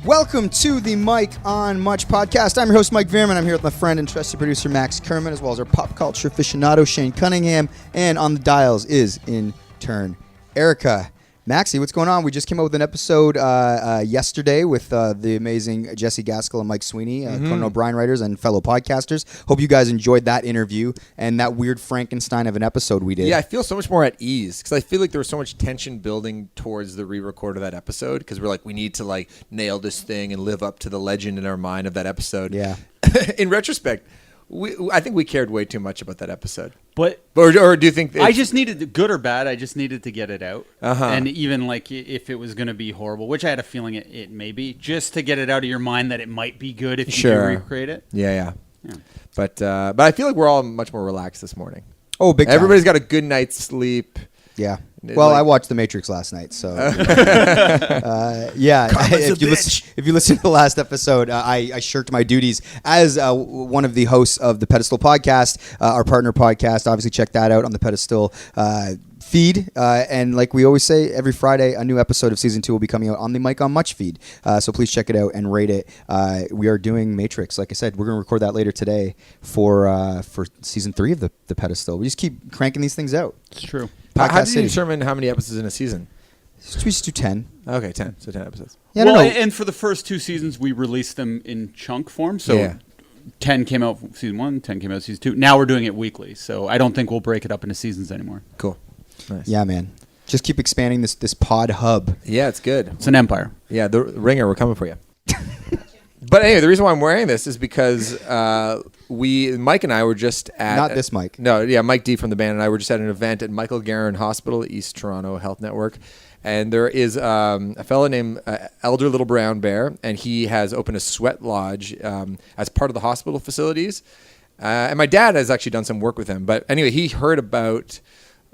Welcome to the Mike on Much podcast. I'm your host, Mike Veerman. I'm here with my friend and trusty producer, Max Kerman, as well as our pop culture aficionado, Shane Cunningham. And on the dials is, in turn, Erica. Maxie, what's going on? We just came out with an episode yesterday with the amazing Jesse Gaskell and Mike Sweeney, Conan O'Brien writers and fellow podcasters. Hope you guys enjoyed that interview and that weird Frankenstein of an episode we did. Yeah, I feel so much more at ease because I feel like there was so much tension building towards the re-record of that episode because we're like, we need to like nail this thing and live up to the legend in our mind of that episode. Yeah. In retrospect, I think we cared way too much about that episode. Or do you think I just needed, good or bad, I just needed to get it out. And even like if it was going to be horrible, which I had a feeling it may be, just to get it out of your mind that it might be good if you do recreate it. Yeah. But I feel like we're all much more relaxed this morning. Oh, big time. Everybody's got a good night's sleep. Yeah. Well, I watched The Matrix last night, so yeah. If you listen to the last episode, I shirked my duties as one of the hosts of the Pedestal podcast, our partner podcast. Obviously, check that out on the Pedestal feed. And like we always say, every Friday, a new episode of season 2 will be coming out on the Mike on Much feed. So please check it out and rate it. We are doing Matrix. Like I said, we're going to record that later today for season 3 of the Pedestal. We just keep cranking these things out. It's true. How did you determine how many episodes in a season? We just do 10. Okay, 10. So 10 episodes. Yeah, well, and for the first 2 seasons, we released them in chunk form. So 10 came out season 1, 10 came out season 2. Now we're doing it weekly. So I don't think we'll break it up into seasons anymore. Cool. Nice. Yeah, man. Just keep expanding this pod hub. Yeah, it's good. It's an empire. Yeah, the Ringer, we're coming for you. But anyway, the reason why I'm wearing this is because Mike and I were just at... Not this Mike. No, yeah, Mike D from the band and I were just at an event at Michael Garron Hospital, East Toronto Health Network. And there is a fellow named Elder Little Brown Bear, and he has opened a sweat lodge as part of the hospital facilities. And my dad has actually done some work with him. But anyway, he heard about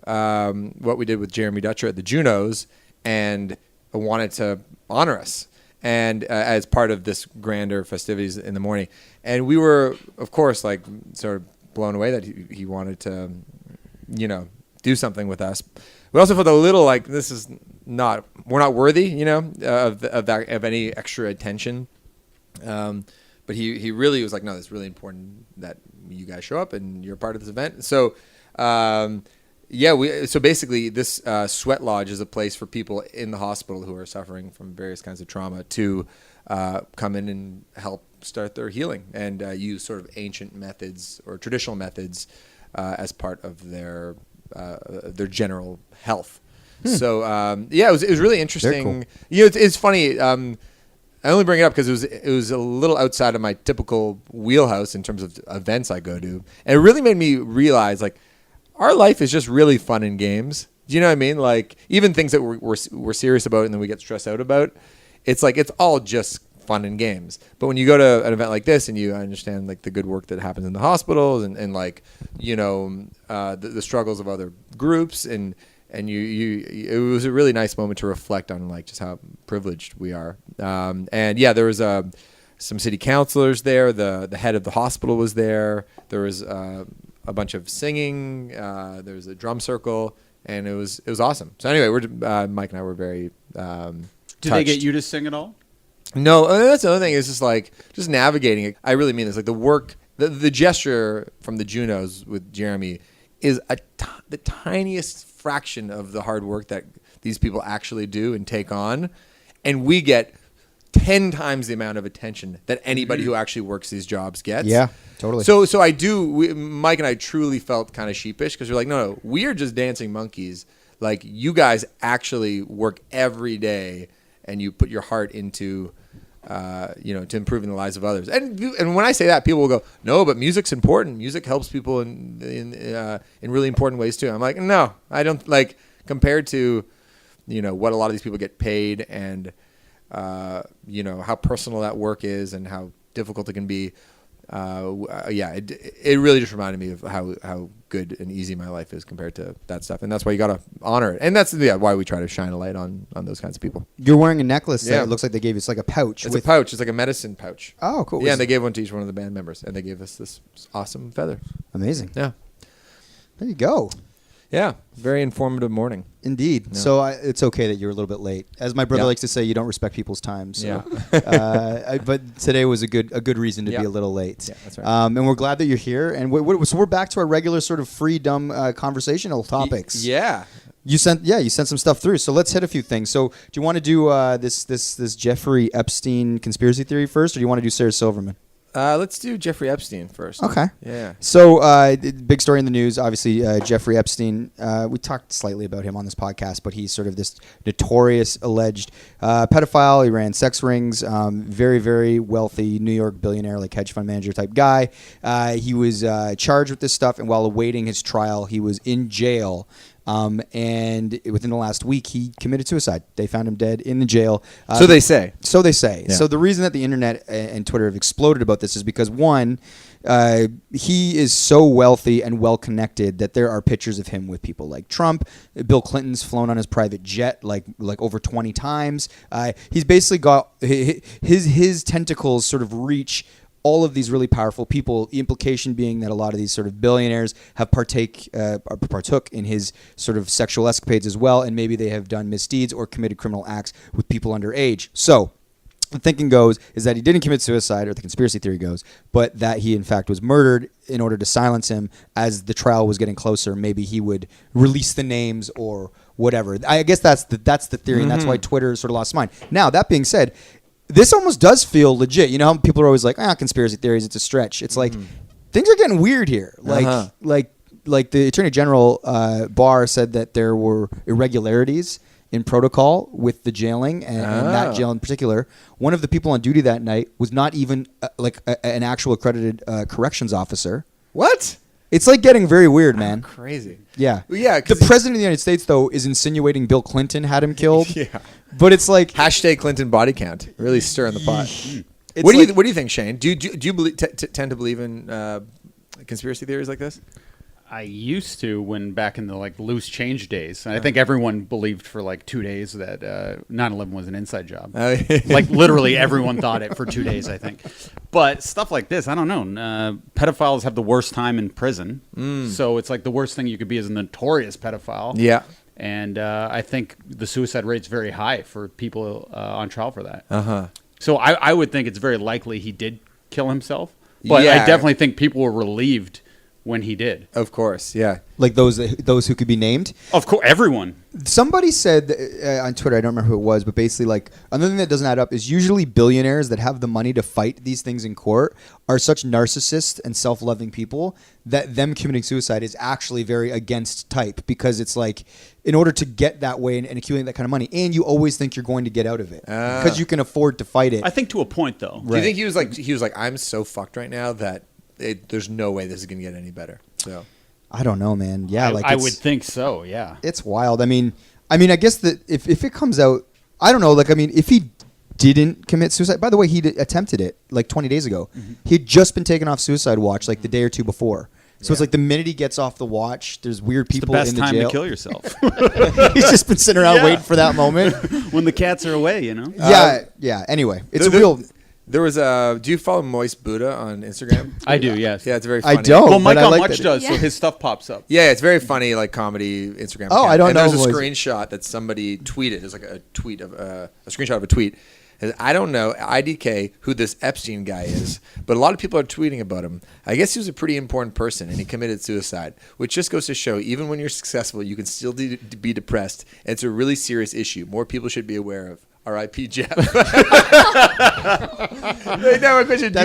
what we did with Jeremy Dutcher at the Junos and wanted to honor us. And as part of this grander festivities in the morning. And we were, of course, like sort of blown away that he wanted to, do something with us. We also felt a little like we're not worthy, of any extra attention. But he really was like, no, it's really important that you guys show up and you're part of this event. So, so basically this sweat lodge is a place for people in the hospital who are suffering from various kinds of trauma to come in and help start their healing and use sort of ancient methods or traditional methods as part of their general health. So it was really interesting. Cool. It's funny. I only bring it up because it was a little outside of my typical wheelhouse in terms of events I go to, and it really made me realize like. Our life is just really fun in games. Do you know what I mean? Like even things that we're serious about and then we get stressed out about, it's like it's all just fun in games. But when you go to an event like this and you understand like the good work that happens in the hospitals and like the struggles of other groups and it was a really nice moment to reflect on like just how privileged we are. There was some city councilors there. The head of the hospital was there. There was a bunch of singing. There was a drum circle, and it was awesome. So anyway, Mike and I were very Did they get you to sing at all? No, that's the other thing. Is just navigating it. I really mean this. Like the work, the gesture from the Junos with Jeremy is the tiniest fraction of the hard work that these people actually do and take on, and we get 10 times the amount of attention that anybody who actually works these jobs gets. Yeah, totally. So Mike and I truly felt kind of sheepish because we're like, no, we are just dancing monkeys. Like you guys actually work every day and you put your heart into, to improving the lives of others. And when I say that, people will go, no, but music's important. Music helps people in really important ways too. I'm like, no, I don't like compared to, what a lot of these people get paid and, how personal that work is and how difficult it can be. It really just reminded me of how good and easy my life is compared to that stuff. And that's why you got to honor it. And that's why we try to shine a light on those kinds of people. You're wearing a necklace that it looks like they gave you. It's like a pouch. It's a pouch. It's like a medicine pouch. Oh, cool. Yeah, and they gave one to each one of the band members. And they gave us this awesome feather. Amazing. Yeah. There you go. Yeah, very informative morning. Indeed. Yeah. So it's okay that you're a little bit late. As my brother likes to say, you don't respect people's time. So. Yeah. But today was a good reason to be a little late. Yeah, that's right. And we're glad that you're here. And so we're back to our regular sort of free, dumb conversational topics. Yeah. You sent some stuff through. So let's hit a few things. So do you want to do this Jeffrey Epstein conspiracy theory first, or do you want to do Sarah Silverman? Let's do Jeffrey Epstein first. Okay. Yeah. So, big story in the news, obviously, Jeffrey Epstein. We talked slightly about him on this podcast, but he's sort of this notorious alleged pedophile. He ran sex rings, very, very wealthy New York billionaire, like hedge fund manager type guy. He was charged with this stuff, and while awaiting his trial, he was in jail. And within the last week, he committed suicide. They found him dead in the jail. So they say. So they say. Yeah. So the reason that the internet and Twitter have exploded about this is because, one, he is so wealthy and well-connected that there are pictures of him with people like Trump. Bill Clinton's flown on his private jet like over 20 times. He's basically got his tentacles sort of reach all of these really powerful people, the implication being that a lot of these sort of billionaires have partook in his sort of sexual escapades as well, and maybe they have done misdeeds or committed criminal acts with people underage. So the thinking goes is that he didn't commit suicide, or the conspiracy theory goes, but that he in fact was murdered in order to silence him. As the trial was getting closer, maybe he would release the names or whatever. I guess that's the theory, and that's why Twitter sort of lost its mind. Now, that being said, this almost does feel legit. You know how people are always like, conspiracy theories, it's a stretch. It's like, things are getting weird here. Like the Attorney General Barr said that there were irregularities in protocol with the jailing, and that jail in particular. One of the people on duty that night was not even an actual accredited corrections officer. What? It's like getting very weird, man. Crazy. Yeah. Well, yeah. The president of the United States, though, is insinuating Bill Clinton had him killed. Yeah. But it's like Hashtag Clinton body count. Really stirring the pot. It's What like- do you think, Shane? Do you believe, tend to believe in conspiracy theories like this? I used to when back in the loose change days. And I think everyone believed for 2 days that 9/11 was an inside job. Literally everyone thought it for 2 days, I think. But stuff like this, I don't know. Pedophiles have the worst time in prison. So it's the worst thing you could be is a notorious pedophile. Yeah. And I think the suicide rate's very high for people on trial for that. Uh-huh. So I would think it's very likely he did kill himself. But Yeah. I definitely think people were relieved when he did. Of course, yeah. like those who could be named. Of course, everyone. Somebody said on Twitter, I don't remember who it was, but basically, another thing that doesn't add up is usually billionaires that have the money to fight these things in court are such narcissists and self-loving people that them committing suicide is actually very against type, because it's in order to get that way and accumulate that kind of money, and you always think you're going to get out of it because you can afford to fight it. I think to a point, though. Do you think he was like, I'm so fucked right now that there's no way this is going to get any better? So I don't know, man. Yeah, I would think so. Yeah, it's wild. I mean, I guess that if it comes out, I don't know. If he didn't commit suicide, by the way, he attempted it 20 days ago. He had just been taken off suicide watch the day or two before. So it's the minute he gets off the watch, there's weird people it's the best in the time jail. to kill yourself. He's just been sitting around waiting for that moment. When the cats are away, Yeah. Anyway, it's a real. There was a. Do you follow Moist Buddha on Instagram? I do, yes. Yeah, it's very funny. I don't. Well, Mike but I on like Much that. does, so his stuff pops up. Yeah, it's very funny, comedy Instagram. Oh, account. I don't and know there's a Moist. screenshot that somebody tweeted. It's a tweet of a screenshot of a tweet. And I don't know IDK who this Epstein guy is, but a lot of people are tweeting about him. I guess he was a pretty important person, and he committed suicide, which just goes to show even when you're successful, you can still be depressed. And it's a really serious issue. More people should be aware of. R.I.P. Jeff. That's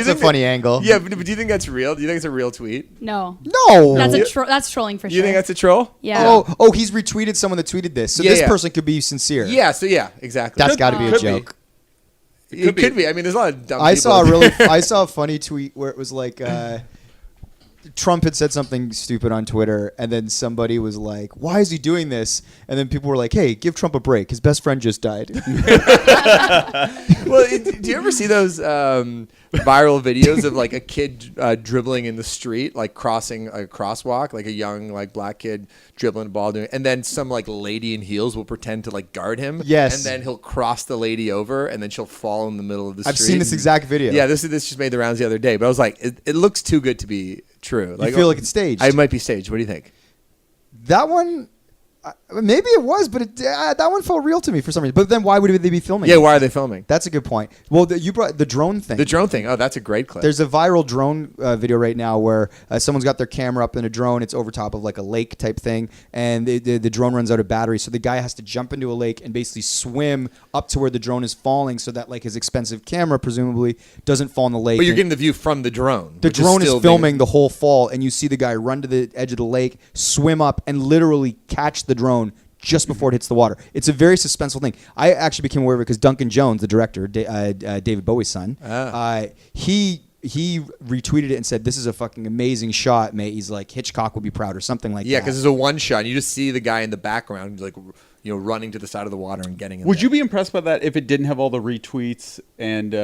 a funny angle. Yeah, but do you think that's real? Do you think it's a real tweet? No. No. That's trolling for sure. You think that's a troll? Yeah. Oh, he's retweeted someone that tweeted this. So this person could be sincere. Yeah, exactly. That's got to be a Could joke. It could be. I mean, there's a lot of dumb I people. saw a funny tweet where it was Trump had said something stupid on Twitter, and then somebody was like, "Why is he doing this?" And then people were like, "Hey, give Trump a break. His best friend just died." Well, do you ever see those viral videos of a kid dribbling in the street, crossing a crosswalk, a young black kid dribbling a ball, and then some lady in heels will pretend to guard him. Yes. And then he'll cross the lady over, and then she'll fall in the middle of the street. I've seen this exact video. Yeah, this just made the rounds the other day, but I was like, it looks too good to be true. You feel like it's staged. It might be staged. What do you think? That one. Maybe it was, but that one felt real to me for some reason. But then why would they be filming? Yeah, why are they filming? That's a good point. Well, you brought the drone thing. The drone thing. Oh, that's a great clip. There's a viral drone video right now where someone's got their camera up in a drone. It's over top of like a lake type thing, and the drone runs out of battery. So the guy has to jump into a lake and basically swim up to where the drone is falling, so that like his expensive camera presumably doesn't fall in the lake. But you're getting the view from the drone. The drone is filming the whole fall, and you see the guy run to the edge of the lake, swim up, and literally catch the drone just before it hits the water. It's a very suspenseful thing. I actually became aware of it because Duncan Jones, the director, David Bowie's son, he retweeted it and said, "This is a fucking amazing shot, mate." He's like, "Hitchcock would be proud," or something like that. Yeah, because it's a one shot. And you just see the guy in the background, like, running to the side of the water and getting in Would there. you be impressed by that if it didn't have all the retweets and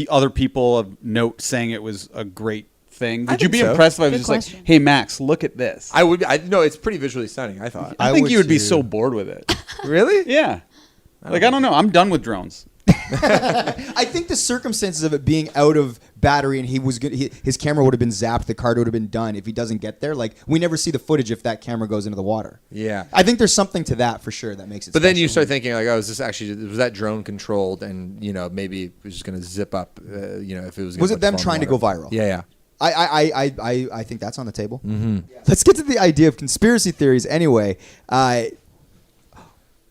other people of note saying it was a great thing? Would you be impressed if I was just question. like, "Hey Max, look at this"? I would. No, it's pretty visually stunning. I thought. I think you would be too. so bored with it. Really? Yeah. I don't know. I'm done with drones. I think the circumstances of it being out of battery and his camera would have been zapped, the card would have been done if he doesn't get there. Like, we never see the footage if that camera goes into the water. Yeah. I think there's something to that for sure that makes it. But then you special. start thinking like, oh, was that drone controlled? And maybe it was just going to zip up. If it was. Was it them trying to go viral? Yeah. I think that's on the table. Mm-hmm. Let's get to the idea of conspiracy theories anyway.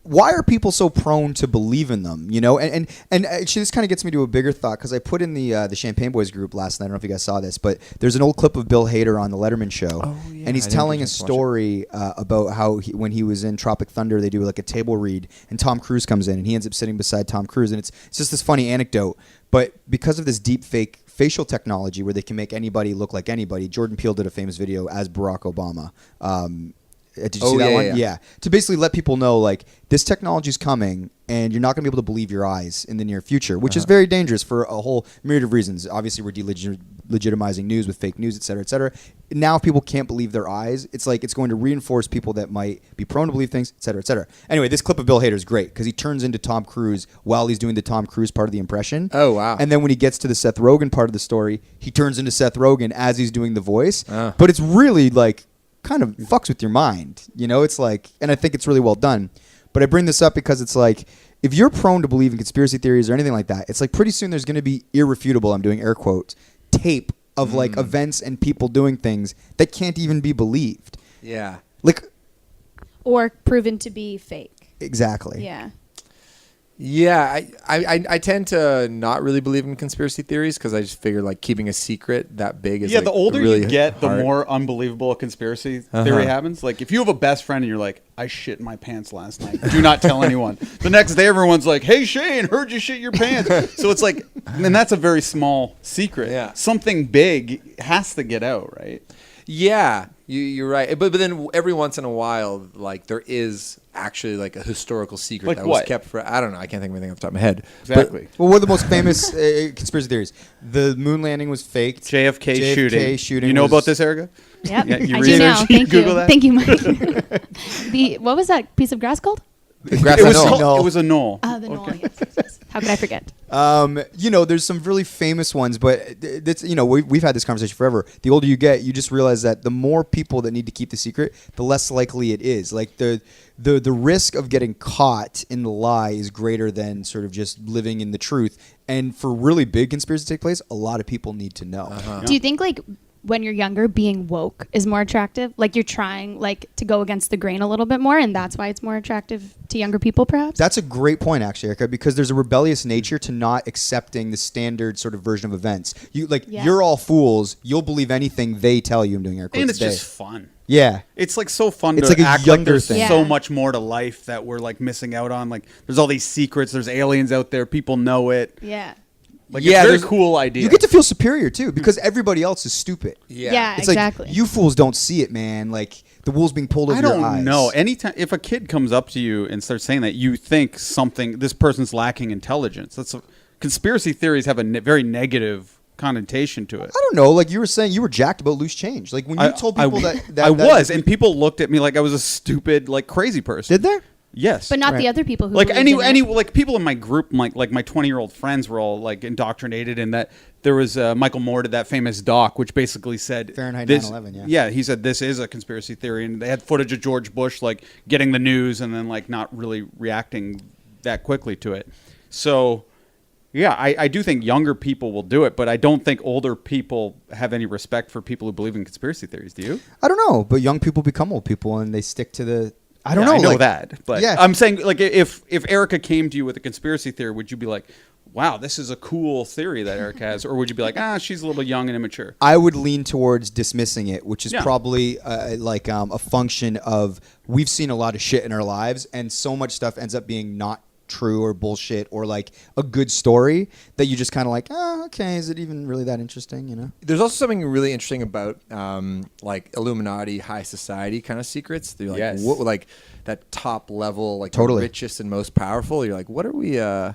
Why are people so prone to believe in them? And actually, this kind of gets me to a bigger thought because I put in the Champagne Boys group last night. I don't know if you guys saw this, but there's an old clip of Bill Hader on the Letterman show, and he's telling a story about how when he was in Tropic Thunder, they do like a table read, and Tom Cruise comes in, and he ends up sitting beside Tom Cruise, and it's just this funny anecdote. But because of this deep fake facial technology where they can make anybody look like anybody, Jordan Peele did a famous video as Barack Obama. Did you see that one? Yeah. To basically let people know, like, this technology is coming, and you're not going to be able to believe your eyes in the near future, which is very dangerous for a whole myriad of reasons. Obviously, we're legitimizing news with fake news, et cetera, et cetera. Now, if people can't believe their eyes, it's like it's going to reinforce people that might be prone to believe things, et cetera, et cetera. Anyway, this clip of Bill Hader is great because he turns into Tom Cruise while he's doing the Tom Cruise part of the impression. Oh, wow. And then when he gets to the Seth Rogen part of the story, he turns into Seth Rogen as he's doing the voice. But it's really like kind of fucks with your mind. It's like, and I think it's really well done. But I bring this up because it's like, if you're prone to believe in conspiracy theories or anything like that, it's like pretty soon there's going to be irrefutable, I'm doing air quotes, tape of like events and people doing things that can't even be believed. Yeah. Like, or proven to be fake. Exactly. Yeah. Yeah, I tend to not really believe in conspiracy theories because I just figure like keeping a secret that big is the older really you get, hard. the more unbelievable a conspiracy theory happens. Like if you have a best friend and you're like, "I shit my pants last night," do not tell anyone. The next day, everyone's like, "Hey Shane, heard you shit your pants." So it's like, and that's a very small secret. Yeah. Something big has to get out, right? Yeah, you're right. But then every once in a while, like there is actually like a historical secret Like that what? was kept for, I don't know, I can't think of anything off the top of my head. Exactly. Well, one of the most famous conspiracy theories: the moon landing was faked. JFK shooting. You know was- about this, Erica? Yep. Yeah, you I do research- now. you Thank Google you. that? Thank you, Mike. What was that piece of grass called? The grass It I was, know. knoll. it was a knoll. Oh, the knoll. Yes. How could I forget? There's some really famous ones, but we've had this conversation forever. The older you get, you just realize that the more people that need to keep the secret, the less likely it is. Like the risk of getting caught in the lie is greater than sort of just living in the truth. And for really big conspiracies to take place, a lot of people need to know. Do you think like when you're younger, being woke is more attractive? Like you're trying like to go against the grain a little bit more, and that's why it's more attractive to younger people, perhaps? That's a great point, actually, Erica, because there's a rebellious nature to not accepting the standard sort of version of events. You're all fools. You'll believe anything they tell you. I'm doing air quotes And it's today. just fun. Yeah. It's like so fun It's to like a act like younger there's thing. so Yeah. much more to life that we're like missing out on. Like there's all these secrets. There's aliens out there. People know it. Yeah. Like Yeah, it's a very there's- cool idea. You get to feel superior, too, because everybody else is stupid. Yeah, It's exactly. like, you fools don't see it, man. Like, the wool's being pulled over I your don't eyes. know. Anytime if a kid comes up to you and starts saying that, you think this person's lacking intelligence. Conspiracy theories have a very negative connotation to it. I don't know. Like, you were saying, you were jacked about loose change. Like, when you told people that I was, and people looked at me like I was a stupid, like crazy person. Did there? Yes, But not Right. the other people who like believed in any it. like people in my group, like my 20-year-old friends were all like indoctrinated in that. There was Michael Moore did that famous doc, which basically said Fahrenheit this, 9/11, yeah. Yeah, he said this is a conspiracy theory, and they had footage of George Bush like getting the news and then like not really reacting that quickly to it. So, yeah, I do think younger people will do it, but I don't think older people have any respect for people who believe in conspiracy theories. Do you? I don't know, but young people become old people and they stick to the. I don't Yeah, know. I know like, that, but yeah. I'm saying like if Erica came to you with a conspiracy theory, would you be like, "Wow, this is a cool theory that Erica has," or would you be like, she's a little young and immature"? I would lean towards dismissing it, which is Yeah. probably a function of we've seen a lot of shit in our lives, and so much stuff ends up being not true or bullshit or like a good story that you just kind of like, okay, is it even really that interesting? You know? There's also something really interesting about like Illuminati, high society kind of secrets. They're like, Yes. what, like that top level, like Totally. the richest and most powerful. You're like, what are we? Yeah,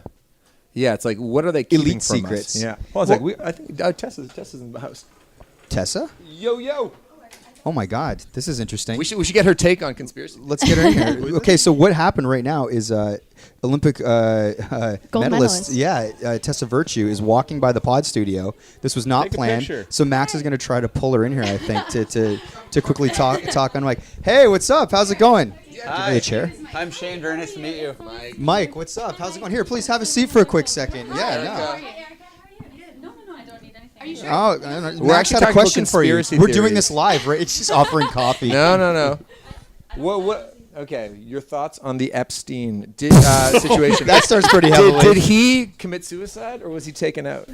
it's like, what are they keeping Elite from secrets. us? Yeah. Well, it's like I think Tessa's in the house. Tessa? Yo. Oh my God, this is interesting. We should get her take on conspiracy. Let's get her in here. Okay, so what happened right now is Olympic medalist, Tessa Virtue is walking by the pod studio. This was not Take a planned. picture. So Max is going to try to pull her in here, I think, to quickly talk on mic. Hey, what's up? How's it going? Give me a chair. I'm Shane. Very nice to meet you. Mike, what's up? How's it going? Here, please have a seat for a quick second. Yeah, no. Oh, We're Max actually had a talking question about for you. conspiracy We're doing theories. this live, right? It's just offering coffee. No. What? Okay, your thoughts on the Epstein situation? That starts pretty heavily. Did he commit suicide or was he taken out?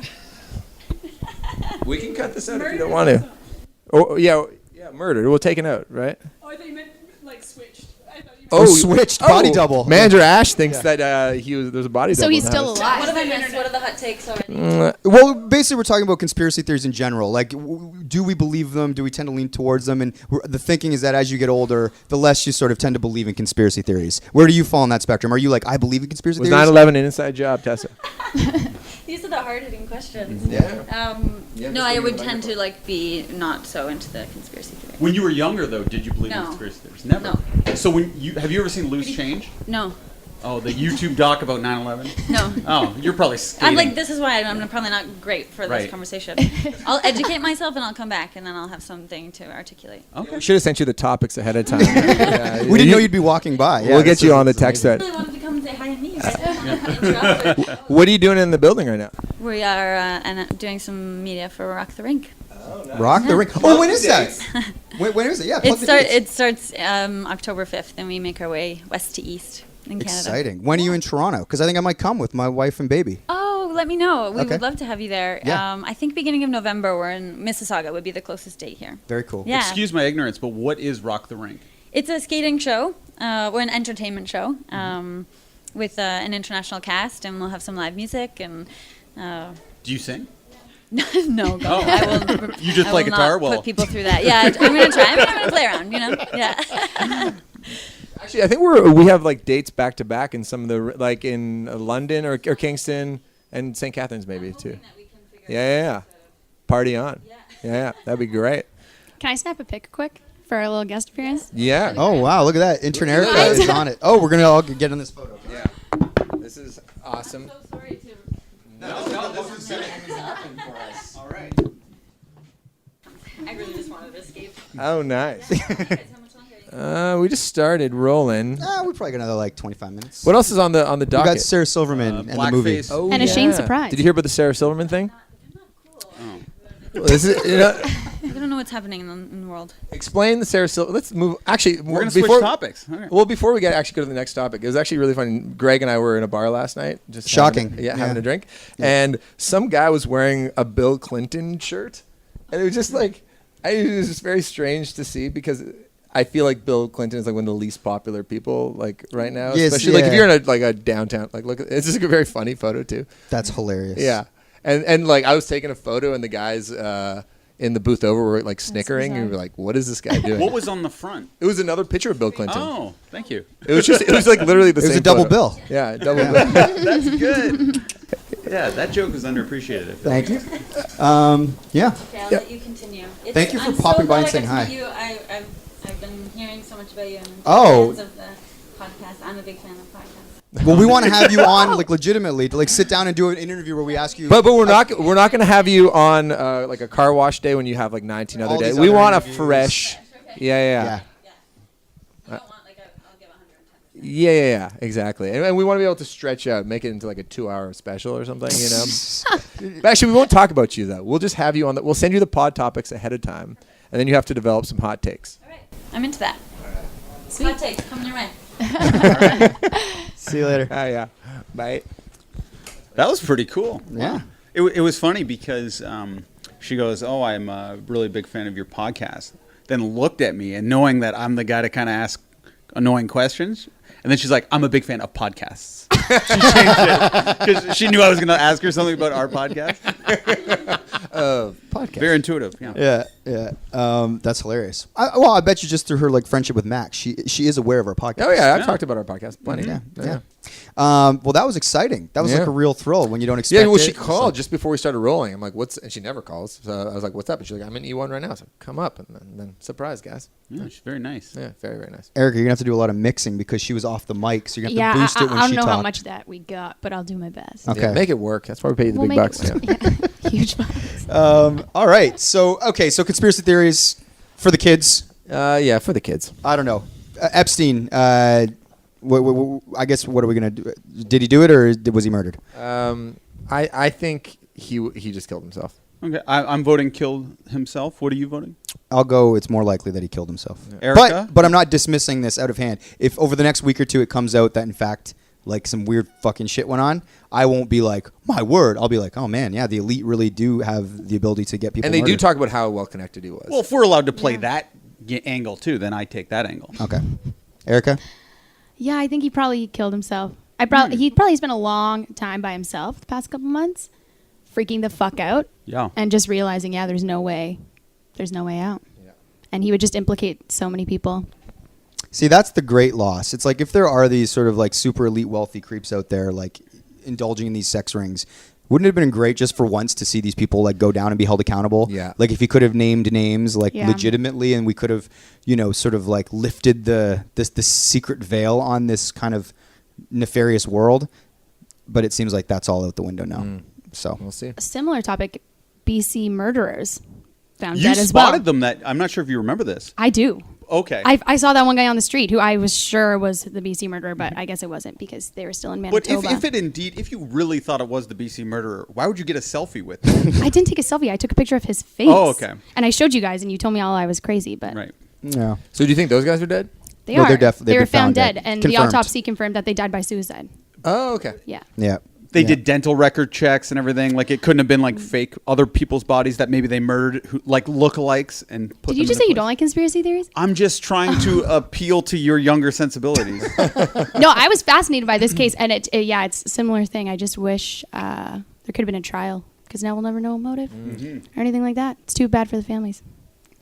We can cut this out if you don't want to. Oh yeah, murdered. Well, taken out, right? Oh, I thought you meant like switched. I thought you Oh, switched. Body double. Manager Ash thinks that there's a body double. So he's in the still house. alive. What have I missed? What are the hot takes already? Well, basically, we're talking about conspiracy theories in general. Like, do we believe them? Do we tend to lean towards them? And the thinking is that as you get older, the less you sort of tend to believe in conspiracy theories. Where do you fall on that spectrum? Are you like, I believe in conspiracy Was theories? 9/11 an inside job, Tessa? These are the hard-hitting questions. Yeah. No, I would tend to like be not so into the conspiracy theory. When you were younger, though, did you believe in No. conspiracy theories? Never. No. So have you ever seen Loose Change? No, Oh, the YouTube doc about 9/11. no. Oh, you're probably skating. I'm like, this is why I'm probably not great for this Right. conversation. I'll educate myself and I'll come back and then I'll have something to articulaate. Okay. We should have sent you the topics ahead of time. Yeah, We didn't know you'd be walking by. Yeah, we'll get this you is- on the this is text amazing. thread. I really wanted to come and say hi to me. Interrupted. What are you doing in the building right now? We are doing some media for Rock the Rink. Rock the ring. Oh, when is that? when is it? Yeah, plug the dates. It starts October 5th and we make our way west to east in Canada. Exciting. When are you in Toronto? Because I think I might come with my wife and baby. Oh, let me know. We Okay. would love to have you there. Yeah. I think beginning of November we're in Mississauga would be the closest date here. Very cool. Yeah. Excuse my ignorance, but what is Rock the Rink? It's a skating show. We're an entertainment show with an international cast, and we'll have some live music. And Do you sing? no, God, Oh. I will. You just I play will guitar? not Well, put people through that. Yeah, I'm gonna try. I'm gonna play around. You know. Yeah. Actually, I think we have like dates back to back in some of the like in London or Kingston and St. Catharines maybe too. Yeah. Party on. Yeah, that'd be great. Can I snap a pic quick for a little guest appearance? Yeah. Oh, wow. Look at that. Intern Erica Look at is on it. Oh, we're going to all get in this photo. Yeah. This is awesome. sorry to. No, this is happening for us. All right. I really just wanted to escape. Oh, nice. How much longer? We just started rolling. We probably got another like 25 minutes. What else is on the We docket? got Sarah Silverman and the movie. Blackface. Oh, And a Shane surprise. Did you hear about the Sarah Silverman thing? Oh. This is, I don't know what's happening in the world. explain the Sarah Silverman. Let's move. Actually, We're going to switch topics. Okay. Well, before we actually go to the next topic, it was actually really funny. Greg and I were in a bar last night, just Shocking. having Yeah. a drink, and some guy was wearing a Bill Clinton shirt, and it was just like, it was just very strange to see because I feel like Bill Clinton is like one of the least popular people like right now, Yes, especially like if yeah. you're in a downtown. Like, look, it's just a very funny photo too. That's hilarious. Yeah, and like I was taking a photo, and the guys in the booth over were like snickering, and we were like, "What is this guy doing?" What was on the front? It was another picture of Bill Clinton. Oh, thank you. It was like literally the It was same a double photo. bill. Yeah, a double bill. That's good. Yeah, that joke is underappreciated. I feel. Thank you. Yeah. Okay, I'll Yeah. let you continue. Thank you for I'm popping so by glad and saying I got to hi. meet you. I've been hearing so much about you. And Oh. fans of podcasts. I'm a big fan of podcasts. Well, we want to have you on, like, legitimately, to like sit down and do an interview where we ask you. But we're not going to have you on like a car wash day when you have like 19 other All days. these We other want interviews. a fresh. Yeah. You don't want I'll give 110%. Yeah, exactly. And we want to be able to stretch out, make it into like a 2-hour special or something, you know. But actually, we won't talk about you though. We'll just have you on. We'll send you the pod topics ahead of time, and then you have to develop some hot takes. All right. I'm into that. Sweet. Hot takes coming your way. See you later. Yeah. Bye. That was pretty cool. Yeah. It was funny because she goes, "Oh, I'm a really big fan of your podcast." Then looked at me, and knowing that I'm the guy to kind of ask annoying questions, and then she's like, "I'm a big fan of podcasts." She changed it because she knew I was going to ask her something about our podcast. Podcast. Very intuitive. Yeah. Yeah. That's hilarious. I bet you just through her like friendship with Max, she is aware of our podcast. Oh yeah, I've Yeah. talked about our podcast plenty. Yeah. Well, that was exciting. That was like Yeah. a real throll when you don't expect Yeah, well, it. she called So- just before we started rolling. I'm like, "What's?" And she never calls. So I was like, "What's up?" And she's like, "I'm in E1 right now." So come up, and then surprise, guys. Yeah, she's very nice. Yeah, very very nice. Erica, you're gonna have to do a lot of mixing because she was off the mic, so you're gonna Yeah, have to boost it when I she don't know talked. how much that we got, but I'll do my best. Okay. Yeah, make it work. That's why we pay you the We'll big make bucks. it Yeah. work. Yeah. Huge bucks. All right. So conspiracy theories for the kids. Yeah, for the kids. I don't know. Epstein. I guess what are we gonna do? Did he do it or was he murdered? I think he just killed himself. Okay, I'm voting killed himself. What are you voting? I'll go. It's more likely that he killed himself. Erica? But I'm not dismissing this out of hand. If over the next week or two it comes out that in fact like some weird fucking shit went on, I won't be like, my word. I'll be like, oh man, yeah, the elite really do have the ability to get people. And they do murdered. talk about how well connected he was. Well, if we're allowed to play that angle too, then I take that angle. Okay, Erica. Yeah, I think he probably killed himself. He probably spent a long time by himself the past couple months, freaking the fuck out. Yeah. And just realizing, there's no way out. Yeah. And he would just implicate so many people. See, that's the great loss. It's like if there are these sort of like super elite wealthy creeps out there like indulging in these sex rings, wouldn't it have been great just for once to see these people like go down and be held accountable? Yeah. Like if he could have named names like Yeah. legitimately, and we could have, sort of like lifted this secret veil on this kind of nefarious world. But it seems like that's all out the window now. So We'll see. A similar topic, BC murderers found You dead as well. spotted them. I'm not sure if you remember this. I do. Okay. I saw that one guy on the street who I was sure was the BC murderer, but I guess it wasn't because they were still in But Manitoba. if you really thought it was the BC murderer, why would you get a selfie with him? I didn't take a selfie. I took a picture of his face. Oh, okay. And I showed you guys, and you told me all I was crazy, but Right. yeah. So do you think those guys are dead? they No, are. they've they were been found found dead, dead. and the Confirmed. autopsy confirmed that they died by suicide. Oh, okay. Yeah. Yeah. They Yeah. did dental record checks and everything. Like it couldn't have been like fake other people's bodies that maybe they murdered, like lookalikes, and put. Did you them just in say you place. don't like conspiracy theories? I'm just trying to appeal to your younger sensibilities. No, I was fascinated by this case, and it's a similar thing. I just wish there could have been a trial, because now we'll never know a motive or anything like that. It's too bad for the families.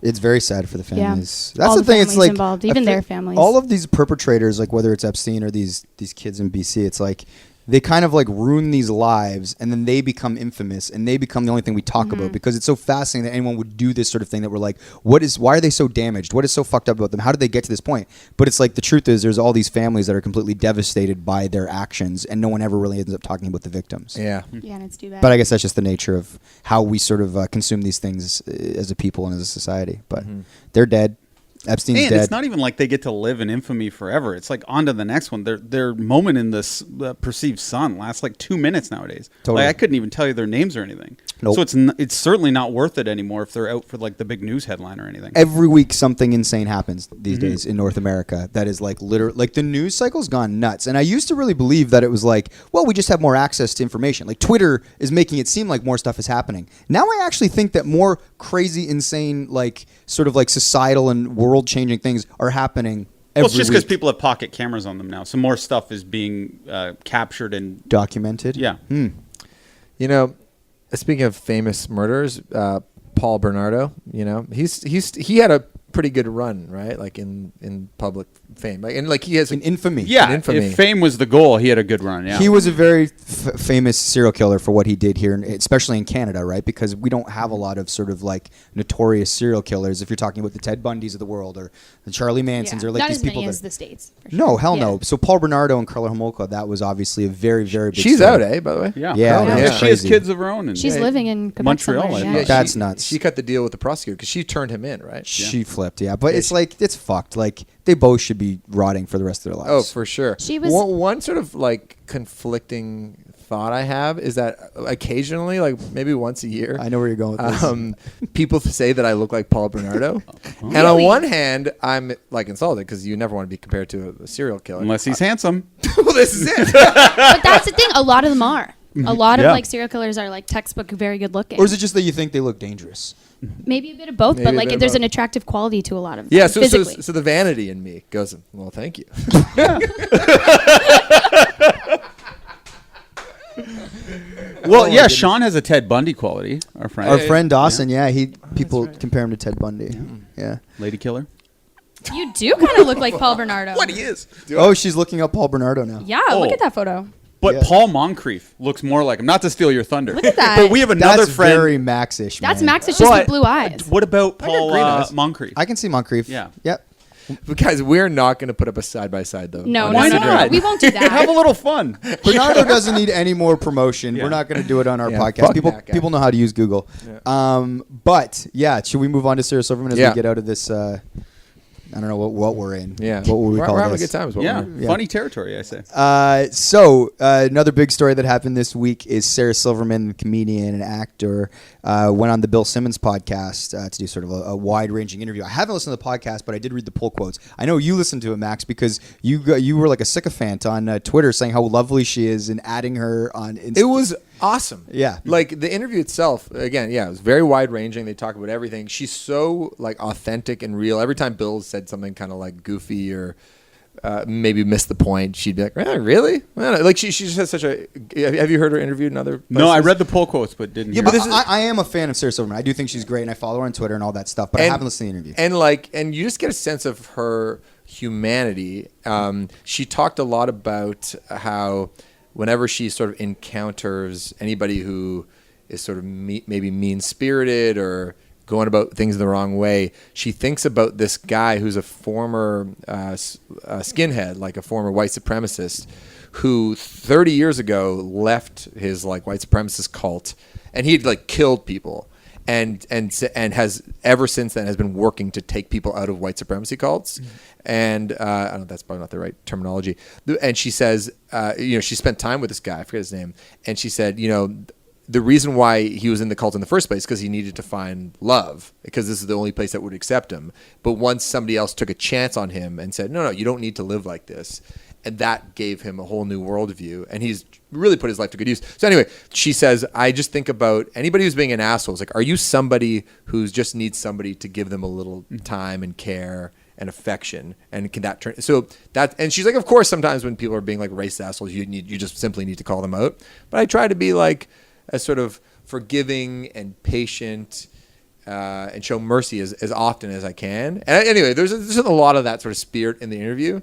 It's very sad for the Yeah. families. That's All the the thing. It's families like involved, I even their think families. All of these perpetrators, like whether it's Epstein or these kids in BC, it's like they kind of like ruin these lives, and then they become infamous, and they become the only thing we talk Mm-hmm. about, because it's so fascinating that anyone would do this sort of thing. That we're like, why are they so damaged? What is so fucked up about them? How did they get to this point? But it's like the truth is, there's all these families that are completely devastated by their actions, and no one ever really ends up talking about the victims. Yeah. Yeah, and it's too bad. But I guess that's just the nature of how we sort of consume these things as a people and as a society. But they're dead. Epstein's And dead. it's not even like they get to live in infamy forever. It's like on to the next one. Their moment in this perceived sun lasts like 2 minutes nowadays. Totally. Like I couldn't even tell you their names or anything. Nope. So it's certainly not worth it anymore if they're out for like the big news headline or anything. Every week something insane happens these days in North America that is like literally like the news cycle's gone nuts. And I used to really believe that it was like, well, we just have more access to information. Like Twitter is making it seem like more stuff is happening. Now I actually think that more crazy, insane, like sort of like societal and world changing things are happening every Well, it's just because week. people have pocket cameras on them now. So more stuff is being captured and Documented. yeah. You know, speaking of famous murderers, Paul Bernardo. You know, he had a pretty good run, right? Like in public fame, like, and like he has In infamy. Yeah, in infamy. if fame was the goal, he had a good run. Yeah, He was a very famous serial killer for what he did here, especially in Canada, right? Because we don't have a lot of sort of like notorious serial killers. If you're talking about the Ted Bundys of the world or the Charlie Mansons or like not these as people many that as the States. For sure. no, hell Yeah. no. So Paul Bernardo and Carla Homolka, that was obviously a very, very big She's story. out, by the way. yeah, Yeah, Oh, no, yeah. it's She has crazy. kids of her own. And She's living in Quebec Montreal, somewhere, I yeah. think. That's nuts. She cut the deal with the prosecutor because she turned him in, right? She flipped, yeah. But it's like, it's fucked. Like, they both should be rotting for the rest of their lives. Oh, for sure. She was- one sort of like conflicting thought I have is that occasionally, like maybe once a year, I know where you're going with this. people say that I look like Paul Bernardo, and on Really? one hand, I'm like insulted because you never want to be compared to a serial killer Unless he's handsome. well, this is it. But that's the thing. A lot of them are. A lot of Yeah. like serial killers are like textbook very good looking. Or is it just that you think they look dangerous? Maybe a bit of both, Maybe but a like bit of there's both. an attractive quality to a lot of them. Yeah, so physically. the vanity in me goes, well, thank you. Well, yeah, Sean has a Ted Bundy quality. Our friend, Our friend Dawson, people compare him to Ted Bundy. Yeah. lady killer. You do kind of look like Paul Bernardo. What he is. Oh, she's looking up Paul Bernardo now. Yeah, Oh. look at that photo. But Yeah. Paul Moncrief looks more like him. Not to steal your thunder. Look at that. But we have another That's friend. very Max-ish, That's man. Max. It's just with But blue eyes. What about Paul green eyes. Moncrief? I can see Moncrief. Yeah. Yep. But guys, we're not going to put up a side-by-side, though. No, on no, Why no, Instagram. no, not? we won't do that. Have a little fun. Bernardo doesn't need any more promotion. Yeah. We're not going to do it on our Yeah, podcast. fuck People that guy. people know how to use Google. Yeah. But yeah, should we move on to Sarah Silverman as Yeah. we get out of this? I don't know what we're in. Yeah. What would we we're call having a this? good time. Is what Yeah, we're Yeah. funny territory, I say. Another big story that happened this week is Sarah Silverman, the comedian and actor, went on the Bill Simmons podcast to do sort of a wide-ranging interview. I haven't listened to the podcast, but I did read the pull quotes. I know you listened to it, Max, because you were like a sycophant on Twitter saying how lovely she is and adding her on Instagram. It was awesome. Yeah. Like the interview itself, again, yeah, it was very wide ranging. They talk about everything. She's so like authentic and real. Every time Bill said something kind of like goofy or maybe missed the point, she'd be like, really? Well, like she just has such a. Have you heard her interviewed in other places? No, I read the pull quotes, but didn't. Yeah, hear but it. this is- I am a fan of Sarah Silverman. I do think she's great, and I follow her on Twitter and all that stuff, but I haven't listened to the interview. And you just get a sense of her humanity. She talked a lot about how whenever she sort of encounters anybody who is sort of maybe mean-spirited or going about things the wrong way, she thinks about this guy who's a former skinhead, like a former white supremacist, who 30 years ago left his like white supremacist cult, and he'd like killed people. And has ever since then has been working to take people out of white supremacy cults, and I don't know, that's probably not the right terminology. And she says, she spent time with this guy, I forget his name, and she said, the reason why he was in the cult in the first place because he needed to find love, because this is the only place that would accept him. But once somebody else took a chance on him and said, no, you don't need to live like this, and that gave him a whole new worldview, and he's really put his life to good use. So anyway, she says, I just think about anybody who's being an asshole. It's like, are you somebody who just needs somebody to give them a little time and care and affection, and can that turn? So that, and she's like, of course, sometimes when people are being like racist assholes, you just simply need to call them out. But I try to be like a sort of forgiving and patient. And show mercy as often as I can. And anyway, there's a lot of that sort of spirit in the interview.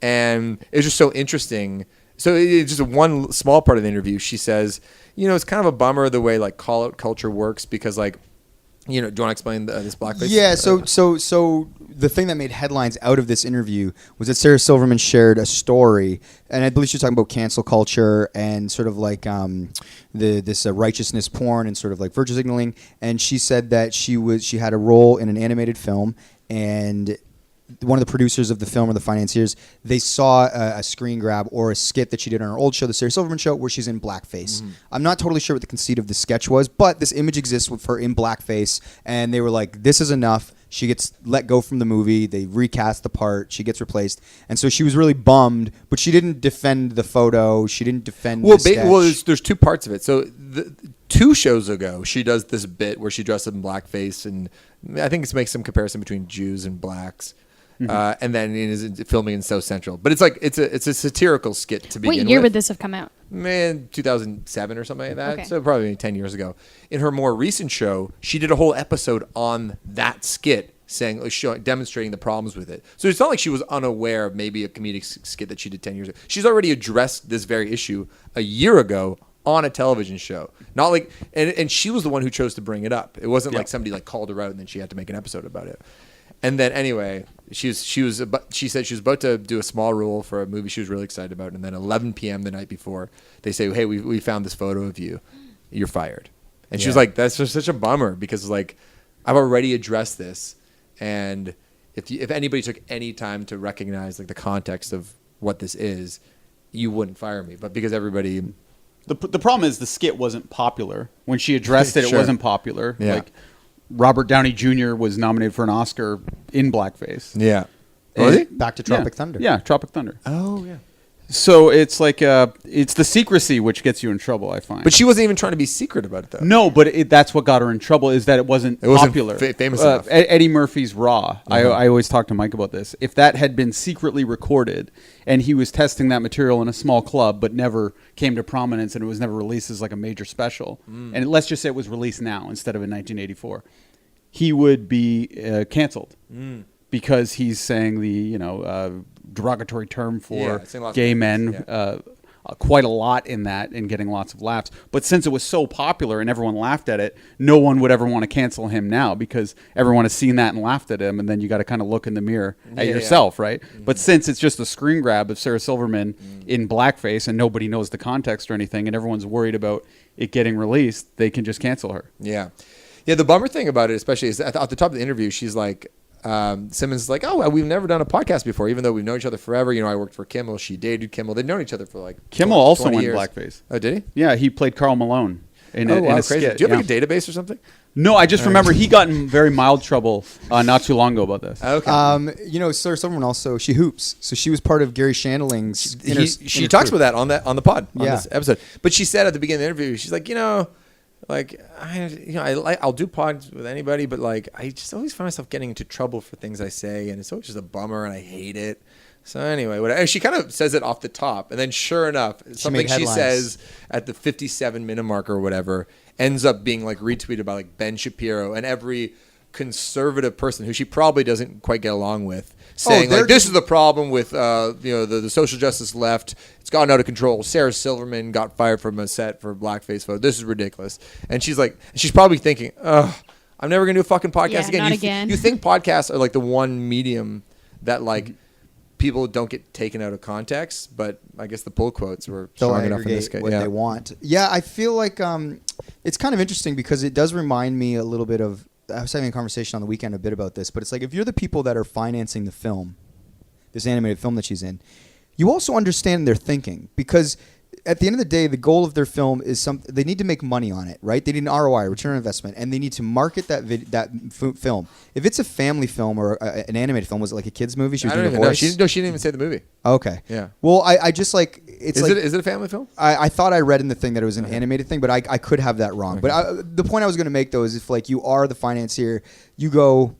And it was just so interesting. So it's just one small part of the interview. She says, it's kind of a bummer the way like call out culture works because like, do you want to explain this blackface? Yeah, so the thing that made headlines out of this interview was that Sarah Silverman shared a story, and I believe she was talking about cancel culture and sort of like this righteousness porn and sort of like virtue signaling. And she said that she had a role in an animated film, and one of the producers of the film or the financiers, they saw a screen grab or a skit that she did on her old show, the Sarah Silverman Show, where she's in blackface. Mm-hmm. I'm not totally sure what the conceit of the sketch was, but this image exists with her in blackface, and they were like, this is enough. She gets let go from the movie. They recast the part. She gets replaced. And so she was really bummed, but she didn't defend the photo. She didn't defend the sketch. There's two parts of it. So 2 shows ago, she does this bit where she dresses in blackface, and I think it makes some comparison between Jews and blacks. And then is filming in South Central, but it's like it's a satirical skit to begin with. What year would this have come out? 2007 or something like that. Okay. So probably 10 years ago. In her more recent show, she did a whole episode on that skit, saying, demonstrating the problems with it. So it's not like she was unaware of maybe a comedic skit that she did 10 years ago. She's already addressed this very issue a year ago on a television show. Not like, and she was the one who chose to bring it up. It wasn't like somebody like called her out and then she had to make an episode about it. And then anyway, she said she was about to do a small role for a movie she was really excited about. And then 11 p.m. the night before, they say, hey, we found this photo of you. You're fired. And she was like, that's just such a bummer because like I've already addressed this. And if anybody took any time to recognize like the context of what this is, you wouldn't fire me. But because everybody... The problem is the skit wasn't popular. When she addressed it, Sure. it wasn't popular. Yeah. Like Robert Downey Jr. was nominated for an Oscar in blackface. Yeah. Was he? Back to Tropic Thunder. Yeah, Tropic Thunder. Oh, yeah. So it's like it's the secrecy which gets you in trouble, I find. But she wasn't even trying to be secret about it, though. No, but that's what got her in trouble is that it wasn't popular. Famous enough. Eddie Murphy's Raw. I always talk to Mike about this. If that had been secretly recorded and he was testing that material in a small club but never came to prominence and it was never released as like a major special, and let's just say it was released now instead of in 1984, he would be canceled because he's saying the derogatory term for gay men quite a lot in that and getting lots of laughs. But since it was so popular and everyone laughed at it, no one would ever want to cancel him now because everyone has seen that and laughed at him, and then you got to kind of look in the mirror at yourself, right? But since it's just a screen grab of Sarah Silverman in blackface and nobody knows the context or anything and everyone's worried about it getting released, they can just cancel her. Yeah. Yeah, the bummer thing about it especially is at the top of the interview, she's like, Simmons is like, oh, we've never done a podcast before, even though we've known each other forever. I worked for Kimmel. She dated Kimmel. They'd known each other for like Kimmel also 20 went years. blackface. Oh, did he? Yeah, he played Karl Malone in a crazy. skit. Do you have like a database or something? No, I just remember he got in very mild trouble not too long ago about this. Okay. Sarah Silverman also, she hoops. So she was part of Gary Shandling's she talks about that on the pod on Yeah. this episode. But she said at the beginning of the interview, she's like, I'll do pods with anybody, but like I just always find myself getting into trouble for things I say, and it's always just a bummer, and I hate it. So anyway, whatever. She kind of says it off the top, and then sure enough, something she says at the 57-minute mark or whatever ends up being like retweeted by like Ben Shapiro and every conservative person who she probably doesn't quite get along with, saying like this is the problem with the social justice left. It's gotten out of control. Sarah Silverman got fired from a set for blackface photo. This is ridiculous. And she's probably thinking, ugh, I'm never gonna do a fucking podcast again. Not again. You think podcasts are like the one medium that like people don't get taken out of context, but I guess the pull quotes were strong enough in this case. What they want. Yeah, I feel like it's kind of interesting because it does remind me a little bit of. I was having a conversation on the weekend a bit about this, but it's like if you're the people that are financing the film, this animated film that she's in, you also understand their thinking because at the end of the day, the goal of their film is they need to make money on it, right? They need an ROI, return on investment, and they need to market that film. If it's a family film or an animated film, was it like a kids movie? She was doing a voice. She didn't even say the movie. Okay. Yeah. Well, I just like it's is it a family film? I thought I read in the thing that it was an animated thing, but I could have that wrong. Okay. But the point I was going to make though is if like you are the financier, you go.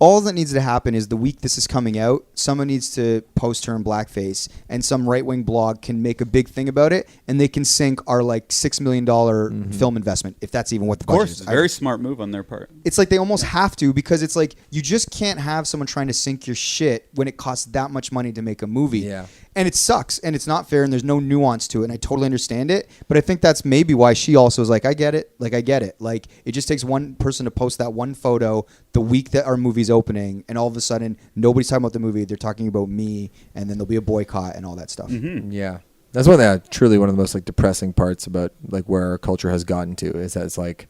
All that needs to happen is the week this is coming out, someone needs to post her in blackface, and some right-wing blog can make a big thing about it, and they can sink our like $6 million film investment, if that's even what the budget is. Of course, very smart move on their part. It's like they almost have to because it's like you just can't have someone trying to sink your shit when it costs that much money to make a movie. Yeah. And it sucks, and it's not fair, and there's no nuance to it, and I totally understand it. But I think that's maybe why she also is like, I get it. Like, I get it. Like, it just takes one person to post that one photo the week that our movie's opening, and all of a sudden, nobody's talking about the movie. They're talking about me, and then there'll be a boycott and all that stuff. Mm-hmm. Yeah. That's truly one of the most like depressing parts about like where our culture has gotten to is that it's like,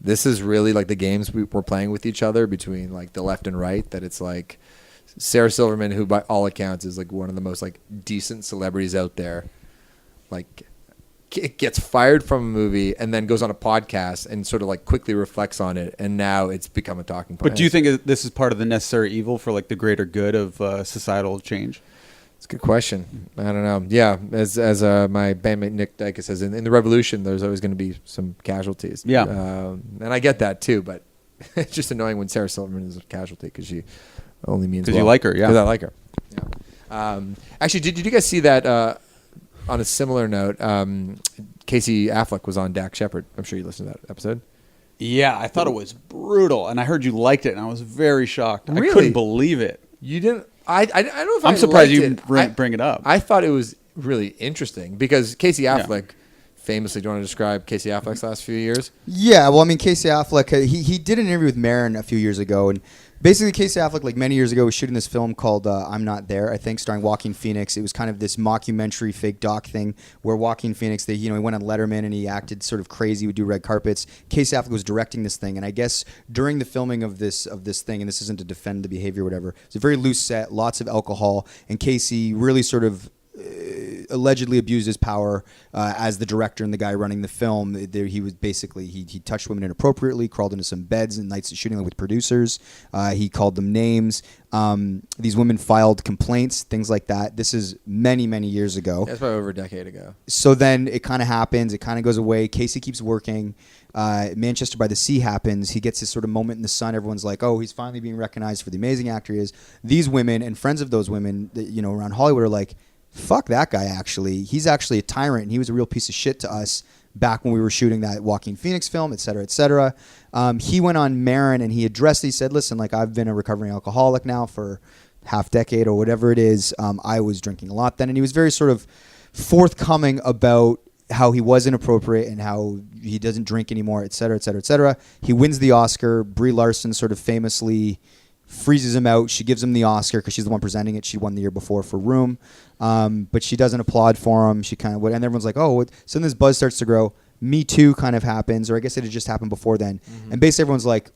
this is really like the games we're playing with each other between like the left and right, that it's like, Sarah Silverman, who by all accounts is like one of the most like decent celebrities out there, like gets fired from a movie and then goes on a podcast and sort of like quickly reflects on it, and now it's become a talking point. But do you think this is part of the necessary evil for like the greater good of societal change? It's a good question. I don't know. Yeah, as my bandmate Nick Dyke says, in the revolution, there's always going to be some casualties. Yeah, and I get that too, but it's just annoying when Sarah Silverman is a casualty because she only means because you like her. Yeah, because I like her. Yeah. Actually, did you guys see that? On a similar note, Casey Affleck was on Dax Shepard. I'm sure you listened to that episode. Yeah, I thought it was brutal, and I heard you liked it, and I was very shocked. Really? I couldn't believe it. You didn't. I don't know if I'm I surprised liked you it. bring it up. I thought it was really interesting because Casey Affleck, famously, do you want to describe Casey Affleck's last few years? Yeah, well, I mean, Casey Affleck, he did an interview with Maron a few years ago, and basically Casey Affleck, like many years ago, was shooting this film called I'm Not There, I think, starring Joaquin Phoenix. It was kind of this mockumentary fake doc thing where Joaquin Phoenix, he went on Letterman and he acted sort of crazy, would do red carpets. Casey Affleck was directing this thing, and I guess during the filming of this thing, and this isn't to defend the behavior or whatever, it's a very loose set, lots of alcohol, and Casey really sort of allegedly abused his power as the director and the guy running the film. He was basically he touched women inappropriately, crawled into some beds and nights of shooting with producers. He called them names. These women filed complaints, things like that. This is many years ago. That's probably over a decade ago. So then it kind of happens. It kind of goes away. Casey keeps working. Manchester by the Sea happens. He gets his sort of moment in the sun. Everyone's like, oh, he's finally being recognized for the amazing actor he is. These women and friends of those women, around Hollywood are like, fuck that guy, actually. He's actually a tyrant, and he was a real piece of shit to us back when we were shooting that Joaquin Phoenix film, et cetera, et cetera. He went on Maron, and he said, listen, like, I've been a recovering alcoholic now for half decade or whatever it is. I was drinking a lot then, and he was very sort of forthcoming about how he was inappropriate and how he doesn't drink anymore, et cetera, et cetera, et cetera. He wins the Oscar. Brie Larson sort of famously freezes him out. She gives him the Oscar because she's the one presenting it. She won the year before for Room. But she doesn't applaud for him. She kind of and everyone's like, oh, so then this buzz starts to grow. Me Too kind of happens, or I guess it had just happened before then. Mm-hmm. And basically everyone's like,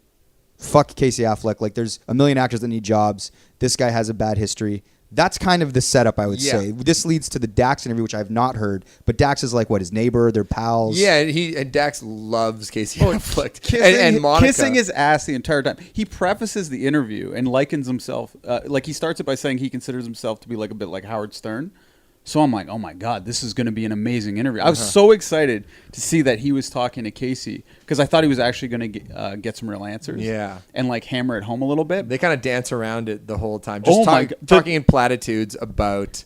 fuck Casey Affleck. Like, there's a million actors that need jobs. This guy has a bad history. That's kind of the setup, I would say. This leads to the Dax interview, which I have not heard. But Dax is like, what, his neighbor? They're pals? Yeah, and Dax loves Casey Affleck. And Monica. Kissing his ass the entire time. He prefaces the interview and likens himself. He starts it by saying he considers himself to be like a bit like Howard Stern. So I'm like, oh my God, this is going to be an amazing interview. I was so excited to see that he was talking to Casey because I thought he was actually going to get some real answers. Yeah. And like hammer it home a little bit. They kind of dance around it the whole time. Just talking in platitudes about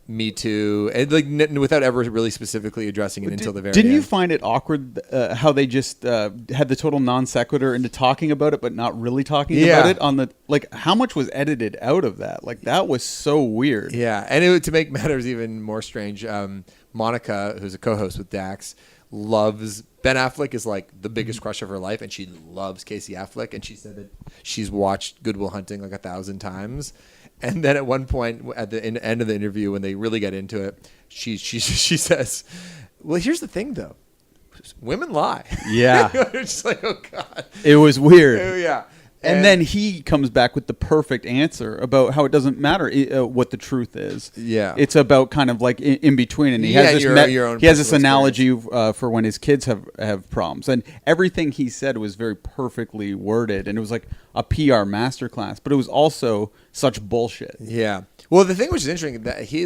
Me Too, and like without ever really specifically addressing it until the very end. Didn't you find it awkward how they just had the total non sequitur into talking about it, but not really talking about it on the how much was edited out of that? Like that was so weird. Yeah, and to make matters even more strange, Monica, who's a co-host with Dax, loves Ben Affleck, is like the biggest crush of her life, and she loves Casey Affleck, and she said that she's watched Good Will Hunting like 1,000 times. And then at one point, at the end of the interview, when they really get into it, she says, "Well, here's the thing, though, women lie." Yeah, it's just like, oh God, it was weird. Yeah, and then he comes back with the perfect answer about how it doesn't matter what the truth is. Yeah, it's about kind of like in between, and he has this analogy for when his kids have problems, and everything he said was very perfectly worded, and it was like a PR masterclass, but it was also such bullshit. Yeah. Well, the thing which is interesting that he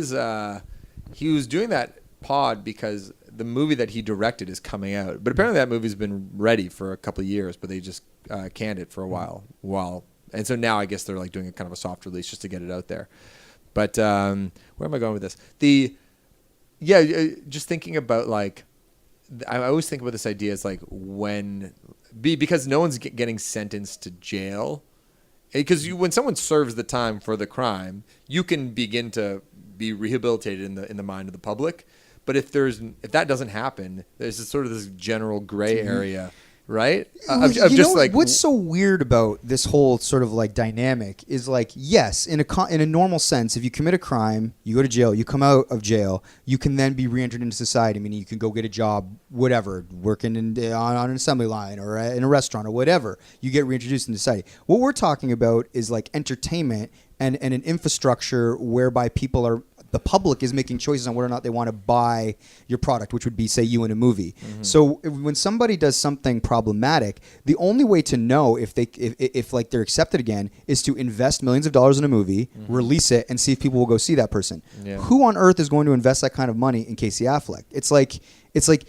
was doing that pod because the movie that he directed is coming out, but apparently that movie's been ready for a couple of years, but they just canned it for a while, and so now I guess they're like doing a kind of a soft release just to get it out there. But where am I going with this? Just thinking about like, I always think about this idea as like because no one's getting sentenced to jail. Because when someone serves the time for the crime, you can begin to be rehabilitated in the mind of the public. But if that doesn't happen, there's this general gray area, right? What's so weird about this whole sort of like dynamic is like, yes, in a normal sense, if you commit a crime, you go to jail, you come out of jail, you can then be reentered into society. Meaning you can go get a job, whatever, working on an assembly line or in a restaurant or whatever. You get reintroduced into society. What we're talking about is like entertainment and an infrastructure whereby the public is making choices on whether or not they want to buy your product, which would be, say, you in a movie. Mm-hmm. So when somebody does something problematic, the only way to know if they're accepted again is to invest millions of dollars in a movie, release it, and see if people will go see that person. Yeah. Who on earth is going to invest that kind of money in Casey Affleck? It's like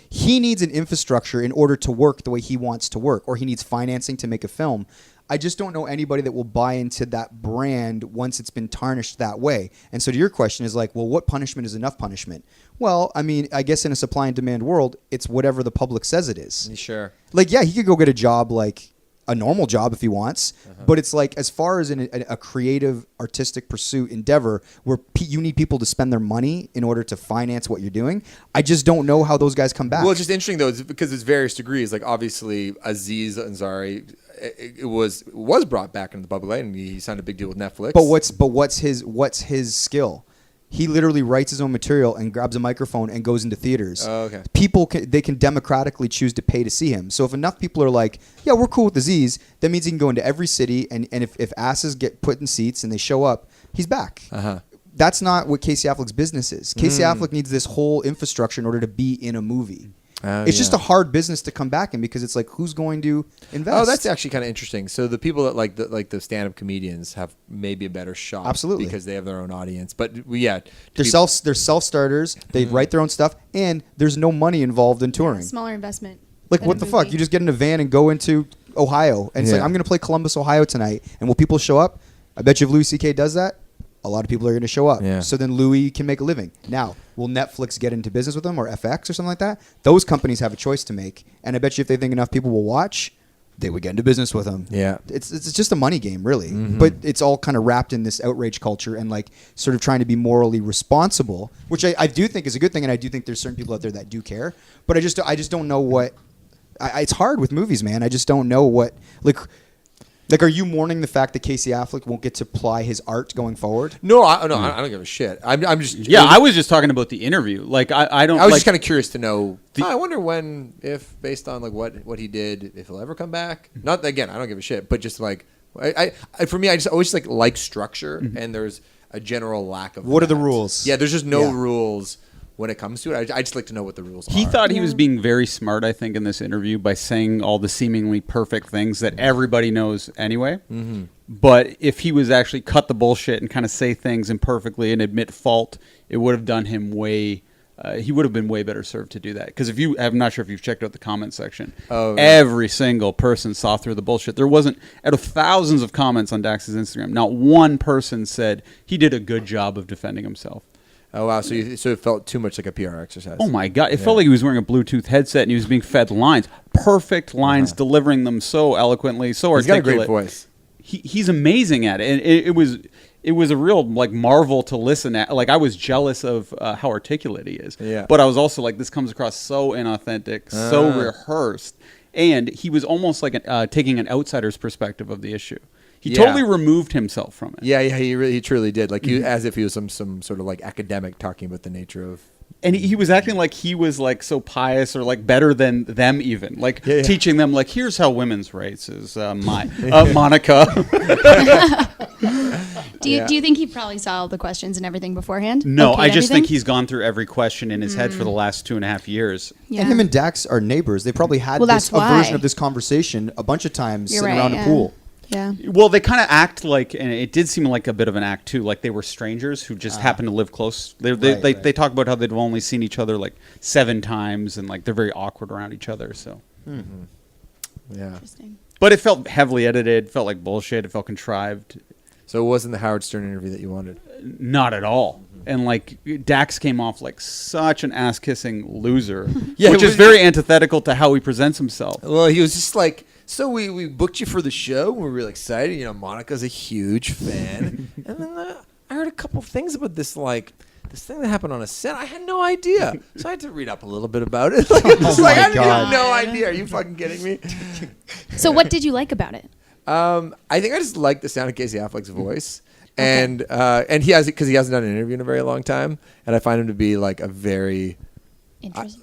he needs an infrastructure in order to work the way he wants to work, or he needs financing to make a film. I just don't know anybody that will buy into that brand once it's been tarnished that way. And so to your question is like, well, what punishment is enough punishment? Well, I mean, I guess in a supply and demand world, it's whatever the public says it is. Sure. Like, yeah, he could go get a job like a normal job if he wants, but it's like as far as in a creative, artistic pursuit endeavor where you need people to spend their money in order to finance what you're doing, I just don't know how those guys come back. Well, it's just interesting though, because it's various degrees. Like obviously, Aziz Ansari, it was brought back into the public light, and he signed a big deal with Netflix. But what's his skill? He literally writes his own material and grabs a microphone and goes into theaters. Oh, okay. People they can democratically choose to pay to see him. So if enough people are like, yeah, we're cool with Aziz, that means he can go into every city, and if asses get put in seats and they show up, he's back. That's not what Casey Affleck's business is. Casey Affleck needs this whole infrastructure in order to be in a movie. It's just a hard business to come back in because it's like, who's going to invest? Oh, that's actually kind of interesting. So the people that like the stand-up comedians have maybe a better shot, absolutely, because they have their own audience. But yeah, they're self-starters. They write their own stuff, and there's no money involved in touring. Smaller investment. Like what the fuck? You just get in a van and go into Ohio, and it's like, I'm going to play Columbus, Ohio tonight, and will people show up? I bet you if Louis C.K. does that, a lot of people are going to show up. Yeah. So then Louis can make a living. Now, will Netflix get into business with them or FX or something like that? Those companies have a choice to make. And I bet you if they think enough people will watch, they would get into business with them. Yeah. It's just a money game, really. But it's all kind of wrapped in this outrage culture and like sort of trying to be morally responsible, which I do think is a good thing. And I do think there's certain people out there that do care. But I just don't know what... it's hard with movies, man. I just don't know what... Like, are you mourning the fact that Casey Affleck won't get to ply his art going forward? No, I don't give a shit. I'm just... Yeah, I was just talking about the interview. Like, I don't... I was just kind of curious to know... I wonder if, based on, like, what he did, if he'll ever come back. Not, again, I don't give a shit, but just, like... For me, I just always, like structure, and there's a general lack of... What are the rules? Yeah, there's just no rules when it comes to it. I just like to know what the rules are. He thought he was being very smart, I think, in this interview by saying all the seemingly perfect things that everybody knows anyway. But if he was actually cut the bullshit and kind of say things imperfectly and admit fault, it would have done him way... he would have been way better served to do that. Because I'm not sure if you've checked out the comment section. Oh, every single person saw through the bullshit. There wasn't, out of thousands of comments on Dax's Instagram, not one person said he did a good job of defending himself. Oh, wow. So it felt too much like a PR exercise. Oh, my God. It felt like he was wearing a Bluetooth headset and he was being fed lines. Perfect lines, delivering them so eloquently, so articulate. He's got a great voice. He's amazing at it. And it was a real like marvel to listen at. Like, I was jealous of how articulate he is. Yeah. But I was also like, this comes across so inauthentic, so rehearsed. And he was almost like taking an outsider's perspective of the issue. He totally removed himself from it. Yeah, he truly did. Like, as if he was some sort of like academic talking about the nature of... And he was acting like he was like so pious or like better than them even. Like teaching them like, here's how women's rights is Monica. Do you think he probably saw all the questions and everything beforehand? No, I just think he's gone through every question in his head for the last 2.5 years. Yeah. And him and Dax are neighbors. They probably had a version of this conversation a bunch of times sitting around a pool. Yeah. Well, they kind of act like, and it did seem like a bit of an act too, like they were strangers who just happened to live close. They talk about how they've only seen each other like 7 times, and like they're very awkward around each other. So, yeah. Interesting. But it felt heavily edited, felt like bullshit, it felt contrived. So it wasn't the Howard Stern interview that you wanted? Not at all. And like Dax came off like such an ass-kissing loser, which is very antithetical to how he presents himself. Well, he was just like... So we booked you for the show. We're really excited. You know, Monica's a huge fan. And then I heard a couple things about this thing that happened on a set. I had no idea. So I had to read up a little bit about it. I had no idea. Are you fucking kidding me? So what did you like about it? I think I just like the sound of Casey Affleck's voice. And he has it because he hasn't done an interview in a very long time. And I find him to be like a very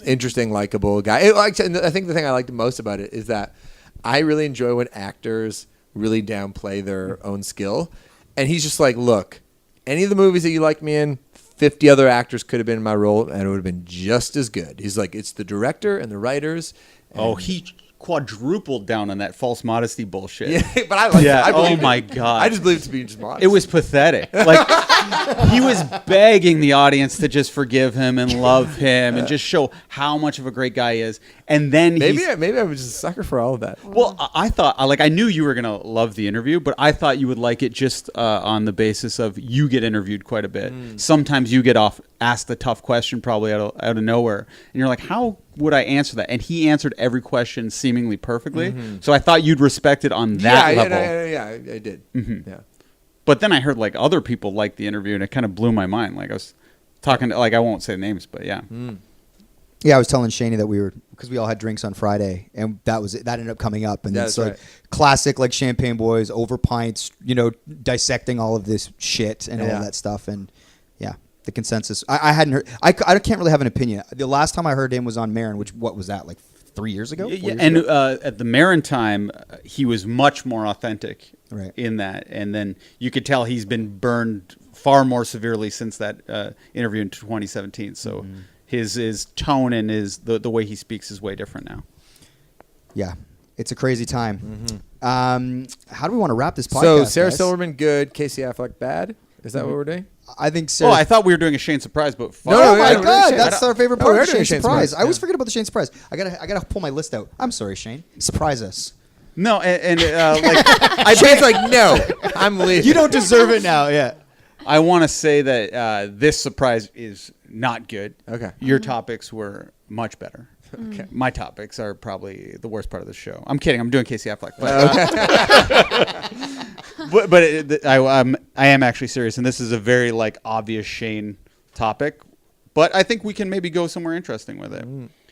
interesting, likable guy. I think the thing I liked the most about it is that I really enjoy when actors really downplay their own skill. And he's just like, look, any of the movies that you like me in, 50 other actors could have been in my role, and it would have been just as good. He's like, it's the director and the writers. Oh, he quadrupled down on that false modesty bullshit. Yeah, but I like it. I believe Oh my it. God. I just believe it to be just modest. It was pathetic. Like he was begging the audience to just forgive him and love him and just show how much of a great guy he is. And then maybe I was just a sucker for all of that. Well, I thought, I knew you were gonna love the interview, but I thought you would like it just on the basis of you get interviewed quite a bit. Sometimes you get asked a tough question probably out of nowhere, and you're like, how would I answer that? And he answered every question seemingly perfectly. So I thought you'd respect it on that level. I did. Yeah. But then I heard like other people liked the interview, and it kind of blew my mind. Like I was talking to, I won't say names, but yeah. Yeah, I was telling Shaney that because we all had drinks on Friday, and that ended up coming up, and it's like classic like Champagne Boys over pints, dissecting all of this shit and all of that stuff, and yeah, the consensus. I hadn't heard. I can't really have an opinion. The last time I heard him was on Marin, what was that, like 3 years ago? Yeah, and at the Marin time, he was much more authentic in that, and then you could tell he's been burned far more severely since that interview in 2017. So. His tone and the way he speaks is way different now. Yeah, it's a crazy time. How do we want to wrap this podcast? So Sarah guys? Silverman good, Casey Affleck bad. Is that what we're doing? I think Sarah. Oh, I thought we were doing a Shane surprise, but oh my God, that's our favorite part. Shane surprise. I always Yeah. forget about the Shane surprise. I gotta pull my list out. I'm sorry, Shane. Surprise us. No, and Shane's like, no, I'm leaving. You don't deserve it now. Yeah. I want to say that this surprise is not good. Okay. Your topics were much better. Okay. My topics are probably the worst part of the show. I'm kidding. I'm doing Casey Affleck. But I am actually serious, and this is a very obvious Shane topic. But I think we can maybe go somewhere interesting with it.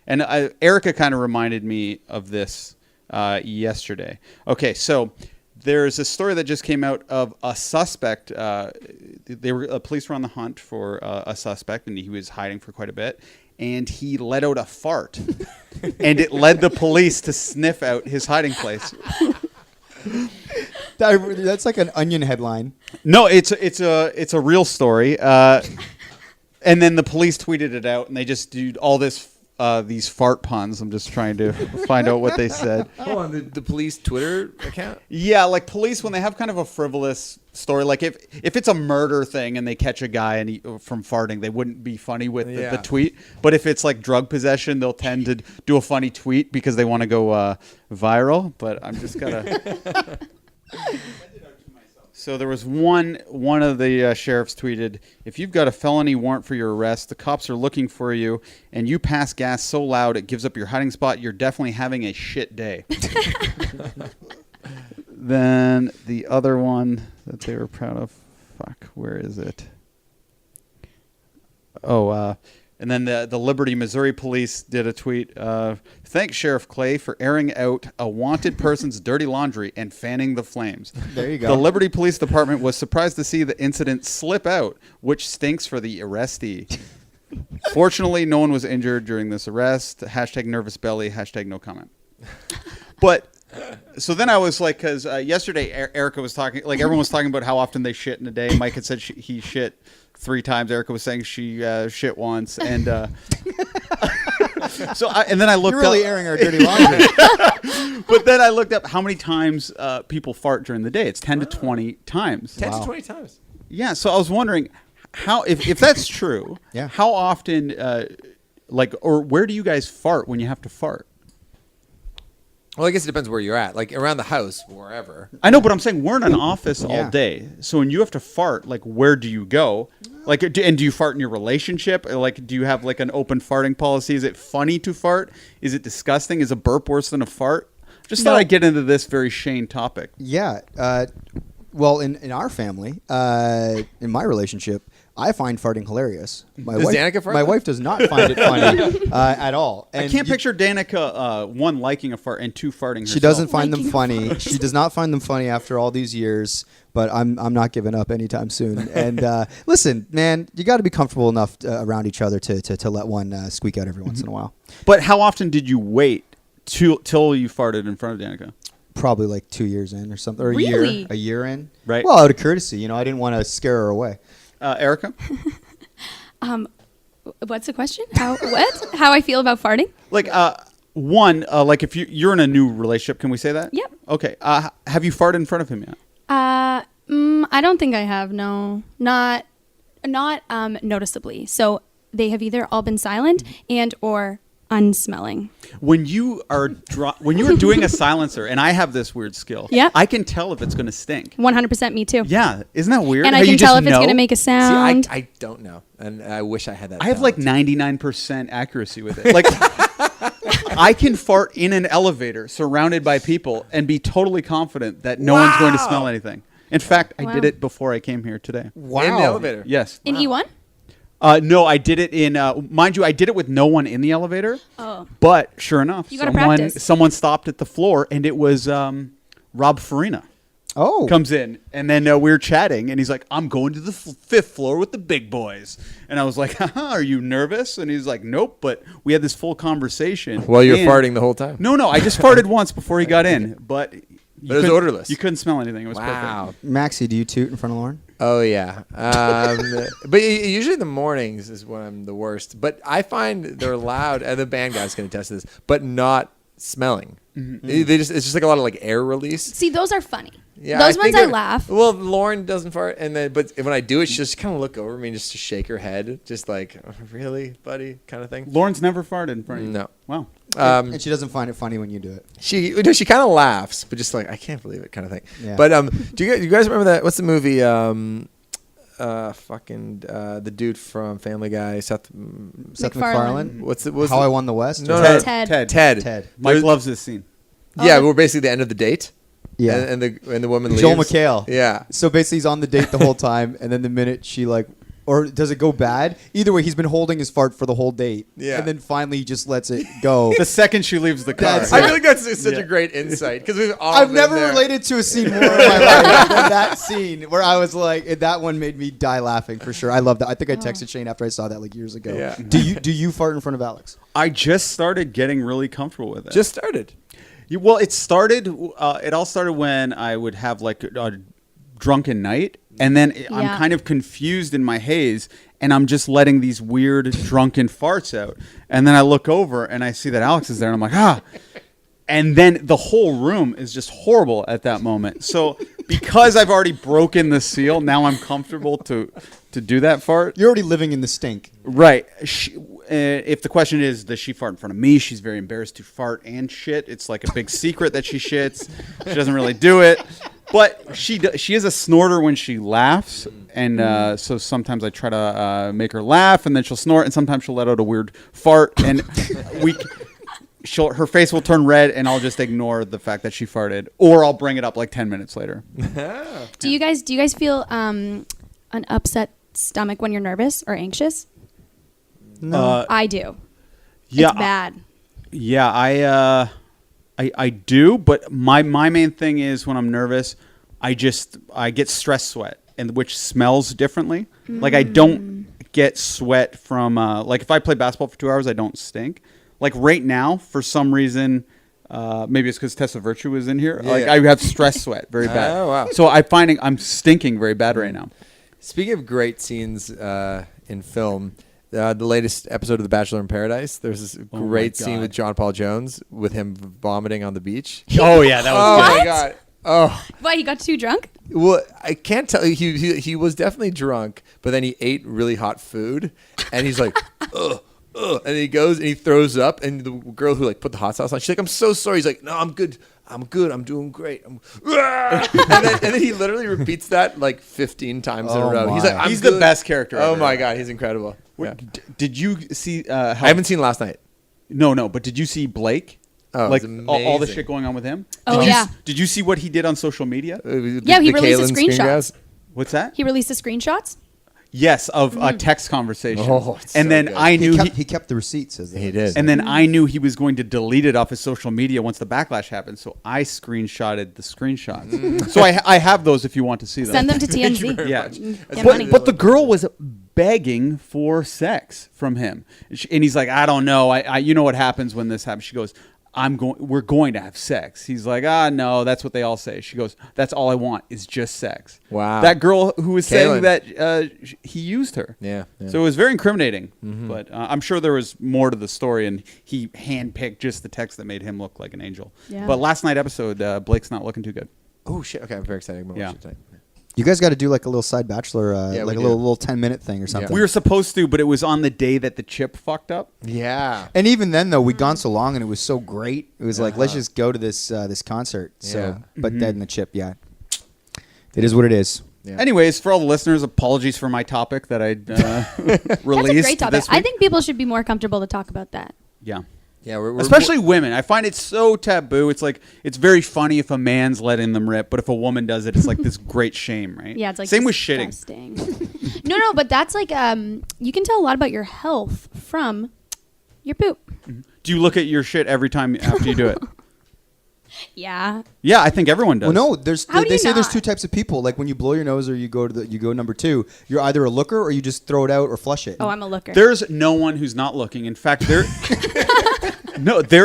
And Erica kind of reminded me of this yesterday. Okay, so there's a story that just came out of a suspect. Police were on the hunt for a suspect, and he was hiding for quite a bit. And he let out a fart, and it led the police to sniff out his hiding place. That's like an Onion headline. No, it's a real story. And then the police tweeted it out, and they just did all these fart puns. I'm just trying to find out what they said. Hold on, the police Twitter account? Yeah, police, when they have kind of a frivolous story, if it's a murder thing and they catch a guy from farting, they wouldn't be funny with the tweet. But if it's drug possession, they'll tend to do a funny tweet because they want to go viral. But I'm just gonna. So there was one of the sheriffs tweeted, if you've got a felony warrant for your arrest, the cops are looking for you, and you pass gas so loud it gives up your hiding spot, you're definitely having a shit day. Then the other one that they were proud of, where is it? And then the Liberty, Missouri police did a tweet. Thanks, Sheriff Clay, for airing out a wanted person's dirty laundry and fanning the flames. There you go. The Liberty Police Department was surprised to see the incident slip out, which stinks for the arrestee. Fortunately, no one was injured during this arrest. # nervous belly, # no comment. But so then I was because yesterday Erica was talking, everyone was talking about how often they shit in a day. Mike had said he shit 3 times. Erica was saying she shit once, and and then I looked. You're really airing our dirty laundry. But then I looked up how many times people fart during the day. It's 10 to 20 times. 10 to 20 times. Yeah. So I was wondering how, if that's true, how often, or where do you guys fart when you have to fart? Well, I guess it depends where you're at. Around the house, wherever. I know, but I'm saying we're in an office all day. So when you have to fart, where do you go? And do you fart in your relationship? Do you have an open farting policy? Is it funny to fart? Is it disgusting? Is a burp worse than a fart? Just thought I'd get into this very Shane topic. Yeah. Well, in our family, in my relationship, I find farting hilarious. Does Danica fart? My wife does not find it funny at all. And I can't picture Danica, 1, liking a fart, and 2, farting herself. She doesn't find them funny. She does not find them funny after all these years, but I'm not giving up anytime soon. And listen, man, you got to be comfortable enough around each other to let one squeak out every once in a while. But how often did you wait till you farted in front of Danica? Probably 2 years in or something, or Really? a year in. Right. Well, out of courtesy, I didn't want to scare her away. Erica? What's the question? How I feel about farting? One, like if you're in a new relationship, can we say that? Yep. Okay. Have you farted in front of him yet? I don't think I have. No, not noticeably. So they have either all been silent and or unsmelling. When you are doing a silencer, and I have this weird skill. Yeah. I can tell if it's going to stink. 100% me too. Yeah, isn't that weird? And How I you can just tell if it's know? going to make a sound. See, I don't know, and I wish I had that. I have like talent. 99% accuracy with it. Like I can fart in an elevator surrounded by people and be totally confident that no one's going to smell anything. In fact, I did it before I came here today. Wow. In the elevator. Yes. In E1? No, I did it in. Mind you, I did it with no one in the elevator. Oh. But sure enough, You gotta practice. someone stopped at the floor, and it was Rob Farina. Oh. Comes in, and then we were chatting, and he's like, "I'm going to the fifth floor with the big boys," and I was like, "Haha, are you nervous?" And he's like, "Nope," but we had this full conversation. Well, you're and- farting the whole time. No, I just farted once before he got in, but But it was odorless. You couldn't smell anything. It was Wow. perfect. Maxie, do you toot in front of Lauren? Oh yeah, but usually the mornings is when I'm the worst. But I find they're loud, and the band guys can attest to this, but not smelling. They just it's just like a lot of like air release. See, those are funny. Yeah, Those ones think I that- laugh. Well, Lauren doesn't fart, but when I do it, she just kind of look over me and just to shake her head, just like, "Oh, really, buddy," kind of thing. Lauren's never farted in front of you. No. Wow. And she doesn't find it funny when you do it. She kind of laughs, but just like I can't believe it, kind of thing. Yeah. But do you guys remember that? What's the movie? The dude from Family Guy, Seth MacFarlane. What's it? How I Won the West? No, Or- no, Ted. Ted. Mike There's- loves this scene. Yeah, we're basically the end of the date. Yeah. and the woman leaves. Joel McHale. Yeah. So basically, he's on the date the whole time, and then the minute she or does it go bad? Either way, he's been holding his fart for the whole date. Yeah. And then finally, he just lets it go. The second she leaves the car. That's I feel like that's such Yeah. a great insight because we've all. I've been never there. related to a scene more in my life than that scene where I was like, that one made me die laughing for sure. I love that. I think I texted Shane after I saw that like years ago. Yeah. Do you fart in front of Alex? I just started getting really comfortable with it. Just started. Well, it started. It all started when I would have like a drunken night, and then I'm Yeah. kind of confused in my haze, and I'm just letting these weird drunken farts out, and then I look over and I see that Alex is there, and I'm like, ah. And then the whole room is just horrible at that moment. So because I've already broken the seal, now I'm comfortable to do that fart. You're already living in the stink. Right. If the question is, does she fart in front of me? She's very embarrassed to fart and shit. It's like a big secret that she shits. She doesn't really do it. But she is a snorter when she laughs. And so sometimes I try to make her laugh, and then she'll snort, and sometimes she'll let out a weird fart. And her face will turn red, and I'll just ignore the fact that she farted. Or I'll bring it up like 10 minutes later. Do you guys feel an upset stomach when you're nervous or anxious? No. I do. Yeah, It's bad. Yeah, I do, but my main thing is when I'm nervous, I get stress sweat, and which smells differently. Like I don't get sweat from like if I play basketball for 2 hours, I don't stink. Like right now, for some reason, maybe it's because Tessa Virtue is in here. Yeah, Like yeah. I have stress sweat very bad. Oh, wow. So I'm finding I'm stinking very bad right now. Speaking of great scenes in film, the latest episode of The Bachelor in Paradise, there's this my great scene God. with John Paul Jones with him vomiting on the beach. Oh yeah, that was Oh good. my god! Oh, Why, he got too drunk? well, I can't tell. He was definitely drunk, but then he ate really hot food, and he's like, ugh. And he goes and he throws up, and the girl who like put the hot sauce on, she's like, "I'm so sorry." He's like, "No, I'm good. I'm doing great." and then he literally repeats that like 15 times in a Oh row. He's my. like, He's good. the best character Oh ever. my god, he's incredible. Yeah. Did you see? I haven't seen last night. No, but did you see Blake? Oh, like it's all the amazing. shit going on with him. Oh, Did you yeah. Did you see what he did on social media? Yeah, he released the Kalen screen screenshots. grabs? What's that? He released the screenshots? Yes, of a text conversation. Oh, it's and so then good. I knew He kept the receipts. Says He did. and then I knew he was going to delete it off his social media once the backlash happened. So I screenshotted the screenshots. So I have those if you want to see them. Send them to TMZ. Yeah, Get money. but the girl was begging for sex from him, and he's like, I don't know, I you know what happens when this happens. She goes, we're going to have sex. He's like, no, that's what they all say. She goes, that's all I want is just sex. Wow. That girl who was saying Kaylin. that he used her. Yeah. So it was very incriminating. But I'm sure there was more to the story, and he handpicked just the text that made him look like an angel. Yeah. But last night episode, Blake's not looking too good. Oh shit. Okay, I'm very excited. I'm gonna watch it tonight. You guys got to do like a little side bachelor, Yeah, like we a do. little 10-minute thing or something. We were supposed to, but it was on the day that the chip fucked up. Yeah. And even then, though, we'd gone so long and it was so great. It was like, let's just go to this concert. So, Yeah. but then the chip, it is what it is. Yeah. Anyways, for all the listeners, apologies for my topic that I That's released a great topic. this week. I think people should be more comfortable to talk about that. Yeah. Yeah, we're Especially women. I find it so taboo. It's like, it's very funny if a man's letting them rip, but if a woman does it, it's like this great shame, right? Yeah, it's like same with shitting. disgusting. No, but that's like you can tell a lot about your health from your poop. Do you look at your shit every time after you do it? Yeah. Yeah, I think everyone does. Well, no, How do they you say there's not? two types of people. Like when you blow your nose or you go number 2, you're either a looker or you just throw it out or flush it. Oh, I'm a looker. There's no one who's not looking. In fact, there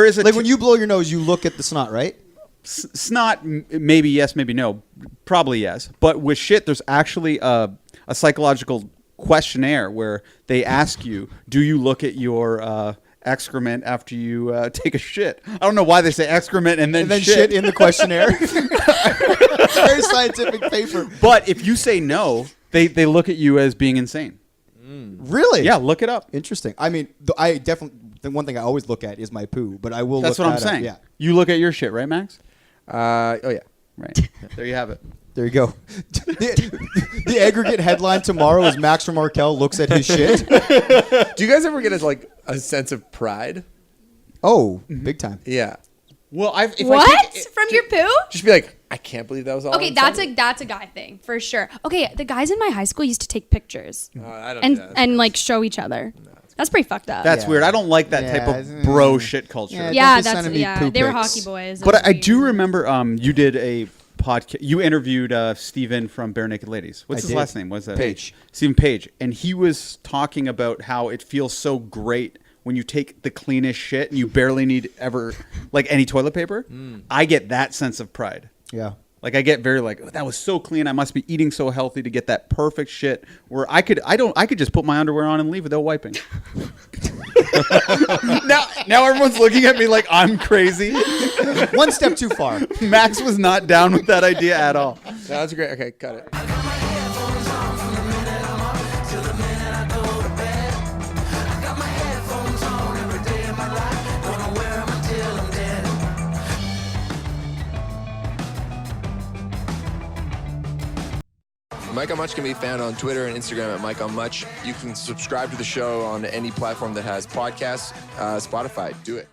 is a like when you blow your nose, you look at the snot, right? snot, maybe yes, maybe no, probably yes. But with shit, there's actually a psychological questionnaire where they ask you, do you look at your excrement after you take a shit? I don't know why they say excrement and then shit in the questionnaire. Very scientific paper. But if you say no, they look at you as being insane. Really? Yeah, look it up. Interesting. I mean, I definitely, the one thing I always look at is my poo, but I will That's look what I'm that up. saying. Yeah. You look at your shit, right, Max? oh yeah. Right. There you have it. There you go. The aggregate headline tomorrow is Max from Arkell looks at his shit. Do you guys ever get a sense of pride? Oh, big time. Yeah. Well, what? From your poo? Just be like, I can't believe that was all. Okay, that's a guy thing for sure. Okay, the guys in my high school used to take pictures I don't and do that. and like show each other. That's pretty fucked up. That's Yeah. weird. I don't like that type Yeah, of bro shit culture. Yeah, yeah, don't be that's sending me poo they were pics. hockey boys. It But was I do weird. remember you did a podcast. You interviewed Steven from Bare Naked Ladies. What's I his did. last name? What's that? Page. Stephen Page. And he was talking about how it feels so great when you take the cleanest shit and you barely need ever like any toilet paper. I get that sense of pride. Yeah. Like I get very like, oh, that was so clean. I must be eating so healthy to get that perfect shit. Where I could just put my underwear on and leave without wiping. now everyone's looking at me like I'm crazy. One step too far. Max was not down with that idea at all. No, that's great. Okay, cut it. Mike on Much can be found on Twitter and Instagram at Mike on Much. You can subscribe to the show on any platform that has podcasts. Spotify, do it.